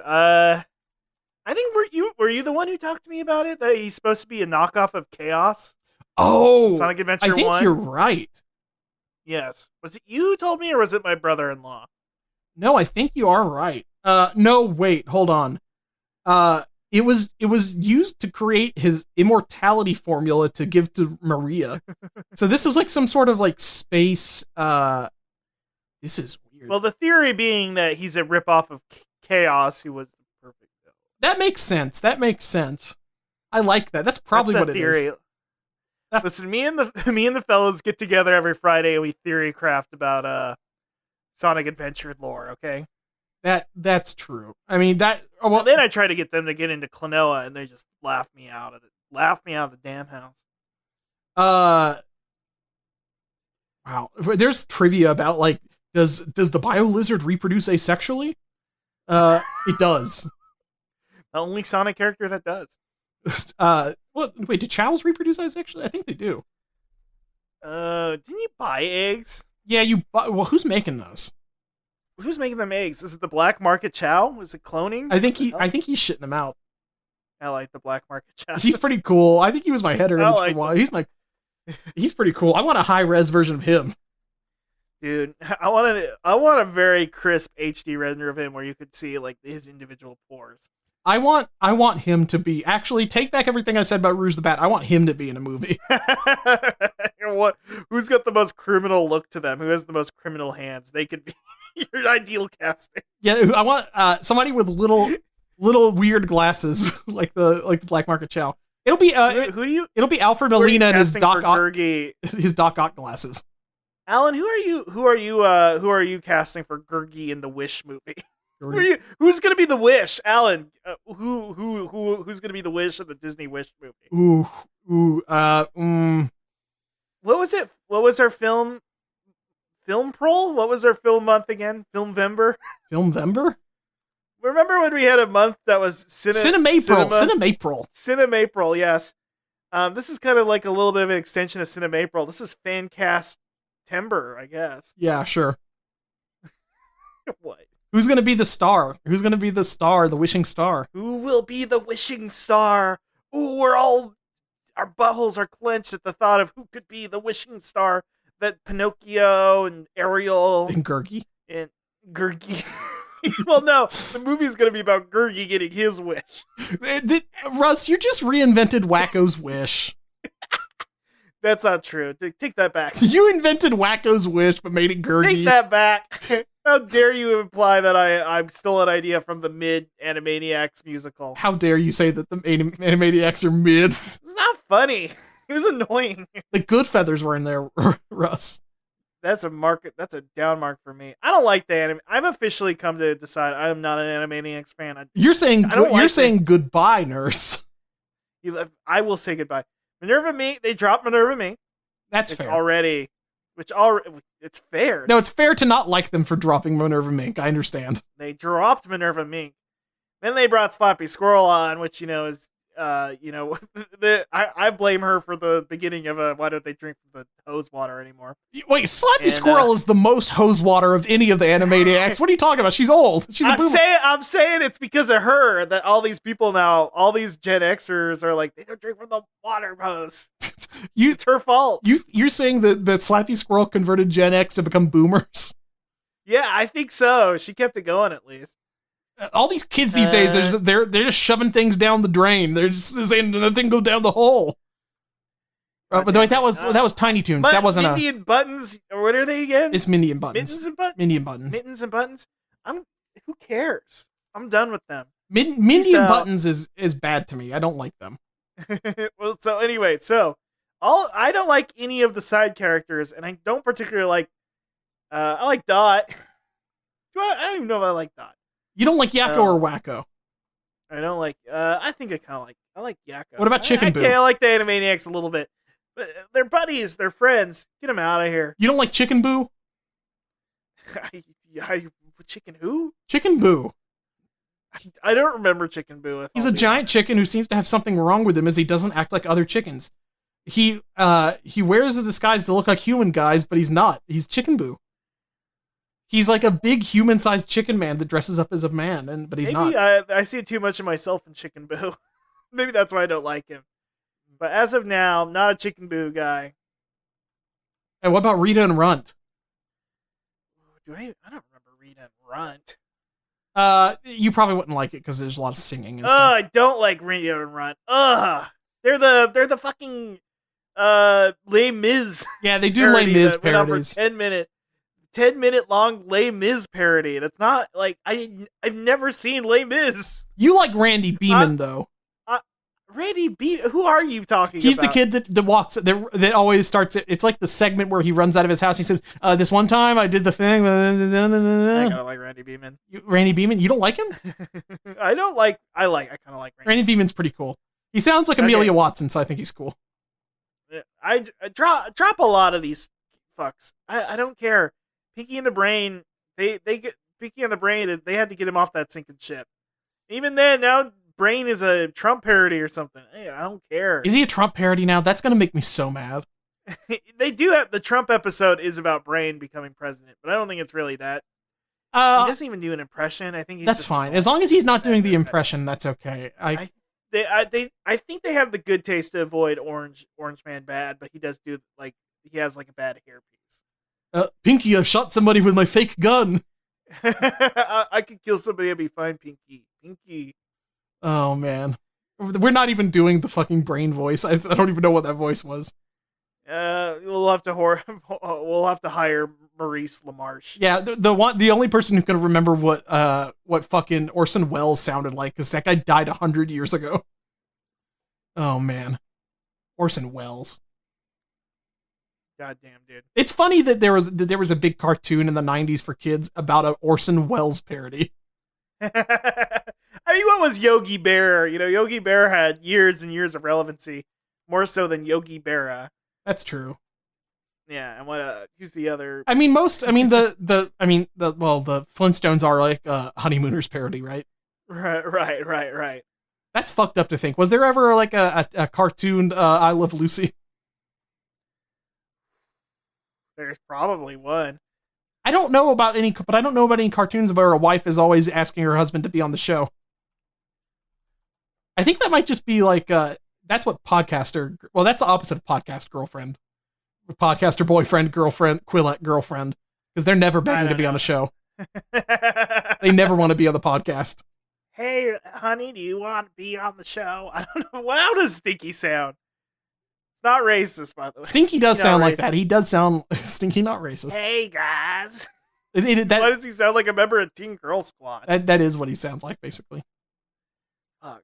I think were you the one who talked to me about it? That he's supposed to be a knockoff of Chaos? Oh, Sonic Adventure I think 1? you're right. Yes. Was it you who told me, or was it my brother-in-law? No, I think you are right. No, wait, hold on. It was used to create his immortality formula to give to Maria. So this was like some sort of like space. This is weird. Well, the theory being that he's a ripoff of Chaos, who was the perfect villain. That makes sense. I like that. That's probably That's what the it is. theory. Listen, me and the fellas get together every Friday and we theory craft about Sonic Adventure lore. Okay. That's true. I mean that. Oh, well, And then I try to get them to get into Klonoa, and they just laugh me out of the damn house. Wow. There's trivia about like does the bio lizard reproduce asexually? It does. The only Sonic character that does. Well, wait, do chows reproduce asexually? I think they do. Didn't you buy eggs? Yeah, well, who's making those? Who's making them eggs? Is it the black market chow? Is it cloning? I think he's shitting them out. I like the black market chow. He's pretty cool. I think he was my header I image like for a while. He's pretty cool. I want a high res version of him. Dude, I want a very crisp HD render of him where you could see like his individual pores. I want him to be actually take back everything I said about Rouge the Bat. I want him to be in a movie. Who's got the most criminal look to them? Who has the most criminal hands? They could be your ideal casting. Yeah, I want somebody with little weird glasses like the black market chow. It'll be it'll be Alfred Molina and his Doc Ock glasses. Alan, who are you casting for Gurgi in the Wish movie? Who's gonna be the Wish, Alan? Who's gonna be the Wish of the Disney Wish movie? What was it? What was our film prol? What was our film month again? Filmvember. Filmvember. Remember when we had a month that was Cinemapril, yes. This is kind of like a little bit of an extension of Cinemapril. This is Fancast Timber, I guess. Yeah, sure. What? Who's gonna be the star? Who's gonna be the star, the wishing star? Who will be the wishing star? Ooh, our buttholes are clenched at the thought of who could be the wishing star that Pinocchio and Ariel And Gurgi. and Gurgi. Well, no, the movie's gonna be about Gurgi getting his wish. Russ, you just reinvented Wacko's wish. That's not true. Take that back. You invented Wacko's wish, but made it Gurgi. Take that back. How dare you imply that I stole an idea from the mid Animaniacs musical? How dare you say that the Animaniacs are mid? It's not funny. It was annoying. The good feathers were in there, Russ. That's a down mark for me. I don't like the anime. I've officially come to decide I am not an Animaniacs fan. You're saying goodbye, nurse. I will say goodbye. Minerva Mink, they dropped Minerva Mink. That's It's fair. already, it's fair. No, it's fair to not like them for dropping Minerva Mink. I understand. They dropped Minerva Mink. Then they brought Slappy Squirrel on, which, is, I blame her for the beginning of why don't they drink the hose water anymore? Wait, Slappy And, Squirrel is the most hose water of any of the Animaniacs. What are you talking about? She's old. She's a boomer. I'm saying it's because of her that all these people now, all these Gen Xers are like, they don't drink from the water hose. It's her fault. You're saying that Slappy Squirrel converted Gen X to become boomers? Yeah, I think so. She kept it going at least. All these kids these days, they're just shoving things down the drain. They're just saying nothing go down the hole. But wait, that was Tiny Toons. That wasn't Mindy and Buttons, or what are they again? It's Mindy and Buttons. Mittens and Buttons. Mindy and Buttons. Mittens and Buttons. Who cares? I'm done with them. Mindy and Buttons is bad to me. I don't like them. Well, so anyway, I don't like any of the side characters, and I don't particularly like. I like Dot. I don't even know if I like Dot. You don't like Yakko or Wacko? I don't like. I think I like Yakko. What about Chicken Boo? I like the Animaniacs a little bit. But they're buddies. They're friends. Get them out of here. You don't like Chicken Boo? Chicken who? Chicken Boo. I don't remember Chicken Boo. He's a giant chicken who seems to have something wrong with him as he doesn't act like other chickens. He wears a disguise to look like human guys, but he's not. He's Chicken Boo. He's like a big human-sized chicken man that dresses up as a man, but he's not. Maybe I see too much of myself in Chicken Boo. Maybe that's why I don't like him. But as of now, I'm not a Chicken Boo guy. And what about Rita and Runt? I don't remember Rita and Runt. You probably wouldn't like it because there's a lot of singing and Oh, stuff. I don't like Rita and Runt. Ugh. They're the fucking Les Mis. Yeah, they do Les Mis went on for parodies. 10-minute long Les Mis parody. That's not like I've never seen Les Mis. You like Randy Beeman though. Randy Beeman? Who are you talking He's about? the kid that walks that always starts it. It's like the segment where he runs out of his house. He says, "This one time I did the thing." I kinda like Randy Beeman. Randy Beeman, you don't like him? I kind of like Randy. Randy Beeman's pretty cool. He sounds like Amelia Watson, so I think he's cool. I drop a lot of these fucks. I don't care. Pinky and the Brain, they get Pinky and the Brain. They had to get him off that sinking ship. Even then, now Brain is a Trump parody or something. Hey, I don't care. Is he a Trump parody now? That's gonna make me so mad. They do have the Trump episode is about Brain becoming president, but I don't think it's really that. He doesn't even do an impression. I think he's that's fine as long as he's not doing the impression. That's okay. I think they have the good taste to avoid Orange Man bad, but he does do he has like a bad hairpiece. Pinky, I've shot somebody with my fake gun. I could kill somebody. I'd be fine, Pinky. Oh man, we're not even doing the fucking Brain voice. I don't even know what that voice was. We'll have to hire Maurice LaMarche. Yeah, the only person who can remember what fucking Orson Welles sounded like, because that guy died 100 years ago. Oh man, Orson Welles. Goddamn, dude. It's funny that there was a big cartoon in the 90s for kids about an Orson Welles parody. I mean, what was Yogi Bear? Yogi Bear had years and years of relevancy, more so than Yogi Berra. That's true. Yeah, and what? Who's the other? I mean, the Flintstones are like a Honeymooners parody, right? Right. That's fucked up to think. Was there ever like a cartoon I Love Lucy? There's probably one. I don't know about any cartoons where a wife is always asking her husband to be on the show. I think that might just be like that's what podcaster. Well, that's the opposite of podcast girlfriend. Podcaster boyfriend, girlfriend, Quillette girlfriend, because they're never begging to be on a show. They never want to be on the podcast. Hey, honey, do you want to be on the show? I don't know. How does Stinky sound? It's not racist, by the way. Stinky does sound like that. He does sound Stinky, not racist. Hey, guys. Why does he sound like a member of Teen Girl Squad? That is what he sounds like, basically. Fuck.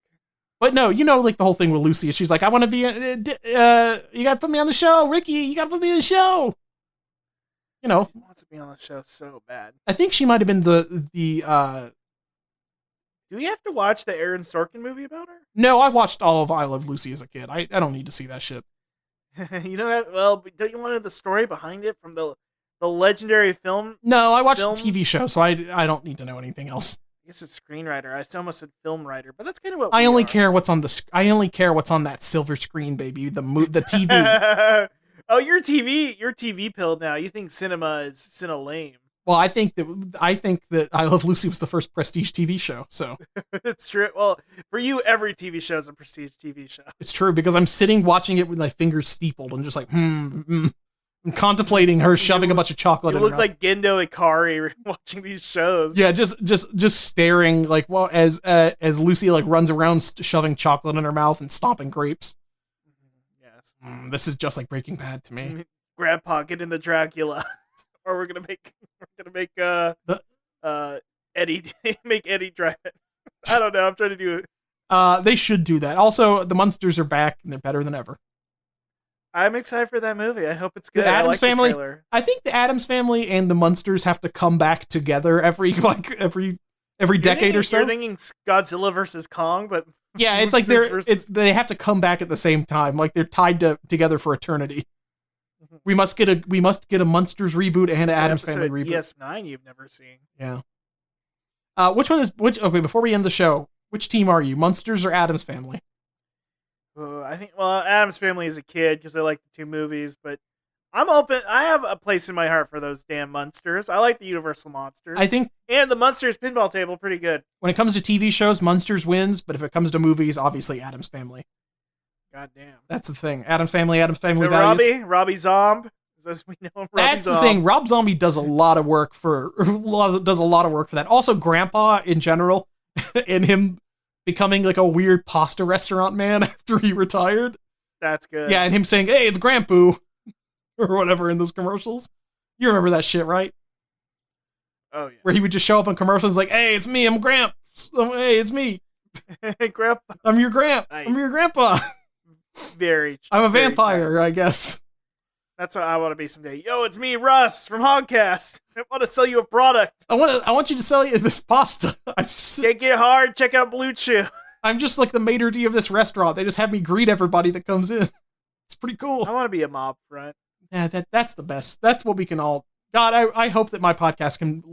But no, like the whole thing with Lucy, she's like, I want to be, you gotta put me on the show, Ricky, you gotta put me on the show. She wants to be on the show so bad. I think she might have been the Do we have to watch the Aaron Sorkin movie about her? No, I watched all of I Love Lucy as a kid. I don't need to see that shit. You know that? Well, but don't you want to know the story behind it from the legendary film? No, I watched Film? the TV show, so I don't need to know anything else. I guess it's screenwriter. I almost said film writer, but that's kind of what I we only are. care what's on I only care what's on that silver screen, baby. The TV. Oh, you're TV pilled now. You think cinema is cine lame. Well, I think that I Love Lucy was the first prestige TV show, so It's true. Well, for you, every TV show is a prestige TV show. it's true because I'm sitting watching it with my fingers steepled and just like, I'm contemplating her shoving a bunch of chocolate You in look her like Gendo Ikari watching these shows. Yeah, just staring like as Lucy like runs around shoving chocolate in her mouth and stomping grapes. Yes. This is just like Breaking Bad to me. Grandpa, get in the Dracula, or we're gonna make Eddy make Eddy drive it. I don't know. I'm trying to do it. They should do that. Also, the Munsters are back and they're better than ever. I'm excited for that movie. I hope it's good. The I Addams like the Family. trailer. I think the Addams Family and the Munsters have to come back together every decade or so. You're thinking Godzilla versus Kong, but Yeah, it's like they have to come back at the same time. Like they're tied together for eternity. We must get a Munsters reboot and an Addams Family reboot. DS9 you've never seen. Yeah. Okay, before we end the show, which team are you? Munsters or Addams Family? I think Addams Family is a kid because I like the two movies, but I'm open. I have a place in my heart for those damn Munsters. I like the Universal monsters. I think and the Munsters pinball table pretty good. when it comes to TV shows, Munsters wins, but if it comes to movies, obviously Addams Family. God damn. That's the thing. Addams Family values. Robbie Zomb. As we know him, That's the thing. Rob Zombie does a lot of work for that. Also, Grandpa in general, and him becoming like a weird pasta restaurant man after he retired. That's good. Yeah, and him saying, "Hey, it's Grandpoo," or whatever in those commercials. You remember that shit, right? Oh yeah. Where he would just show up in commercials like, "Hey, it's me. I'm Gramps. Hey, it's me. Grandpa. I'm your Gramp. I'm your Grandpa. I'm a vampire, I guess." That's what I want to be someday. Yo, it's me, Russ from Hogcast. I want to sell you a product. I want you to sell you this pasta. Can't get hard. Check out Blue Chew. I'm just like the maitre d' of this restaurant. They just have me greet everybody that comes in. It's pretty cool. I want to be a mob front. Yeah, that's the best. That's what we can all. God, I hope that my podcast can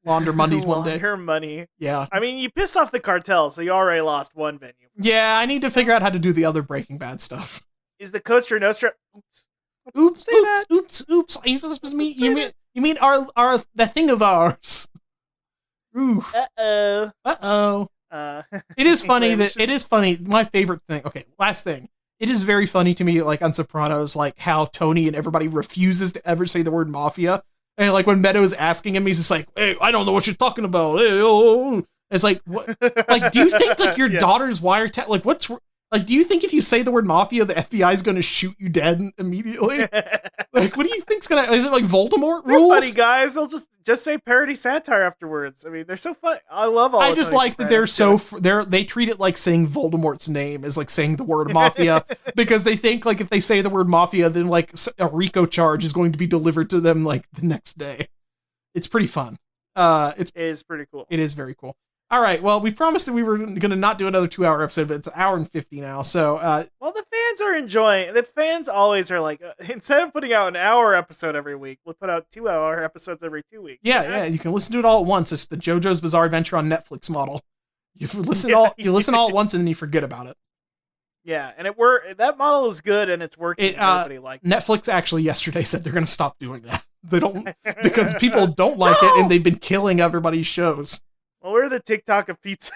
launder monies one day. Launder money. Yeah. I mean, you piss off the cartel, so you already lost one venue. Yeah, I need to figure out how to do the other Breaking Bad stuff. Is the Coaster Nostra? Oops. This was me. You mean our that thing of ours? Ooh. Uh-oh. It is funny my favorite thing. Okay, last thing. It is very funny to me, like on Sopranos, like how Tony and everybody refuses to ever say the word mafia. And like when Meadows asking him, he's just like, "Hey, I don't know what you're talking about." Hey, oh. It's like, what? It's like, do you think like your daughter's wiretap? Like, what's like? Do you think if you say the word mafia, the FBI is going to shoot you dead immediately? Like, what do you think's gonna? Is it like Voldemort rules? They're funny guys. They'll just say parody satire afterwards. I mean, they're so funny. I love all. I just like that they're so they treat it like saying Voldemort's name is like saying the word mafia because they think like if they say the word mafia, then like a RICO charge is going to be delivered to them like the next day. It's pretty fun. It is pretty cool. It is very cool. All right, well, we promised that we were going to not do another 2-hour episode, but it's an hour and 50 now, so... well, the fans are enjoying... The fans always are like, instead of putting out an hour episode every week, we'll put out 2-hour episodes every 2 weeks. Yeah, you can listen to it all at once. It's the JoJo's Bizarre Adventure on Netflix model. You listen all at once, and then you forget about it. Yeah, and that model is good, and it's working. Everybody likes it. Netflix actually yesterday said they're going to stop doing that. They don't... because people don't like it, and they've been killing everybody's shows. Well, we're the TikTok of pizza.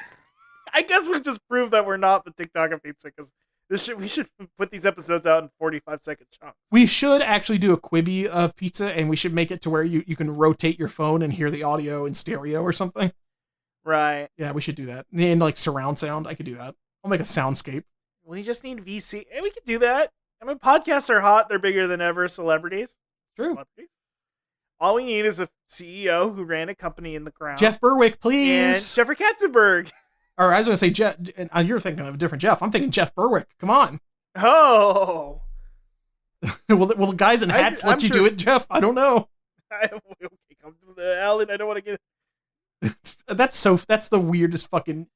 I guess we just proved that we're not the TikTok of pizza because we should put these episodes out in 45-second chunks. We should actually do a Quibi of pizza, and we should make it to where you can rotate your phone and hear the audio in stereo or something. Right. Yeah, we should do that. And like surround sound, I could do that. I'll make a soundscape. We just need VC. And we could do that. I mean, podcasts are hot. They're bigger than ever. Celebrities. True. Celebrities. All we need is a CEO who ran a company in the ground. Jeff Berwick, please. And Jeffrey Katzenberg. Or I was going to say Jeff. You're thinking of a different Jeff. I'm thinking Jeff Berwick. Come on. Oh. Will the guys in hats let you do it, Jeff? I don't know. Okay, come to the Alan. I don't want to get... That's the weirdest fucking.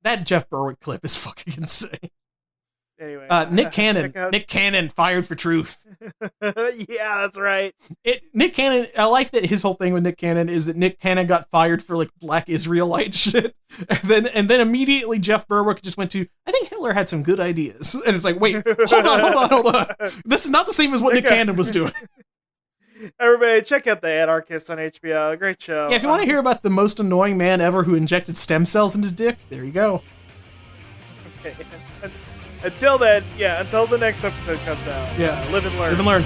That Jeff Berwick clip is fucking insane. Anyway, Nick Cannon. check out- Nick Cannon fired for truth. Yeah, that's right. Nick Cannon. I like that his whole thing with Nick Cannon is that Nick Cannon got fired for like Black Israelite shit, and then immediately Jeff Berwick just went to, I think Hitler had some good ideas, and it's like, wait, hold on. This is not the same as what Nick Cannon was doing. Everybody, check out The Anarchist on HBO. Great show. Yeah, if you want to hear about the most annoying man ever who injected stem cells in his dick, there you go. Okay. Until then, until the next episode comes out. Yeah. Live and learn. Live and learn.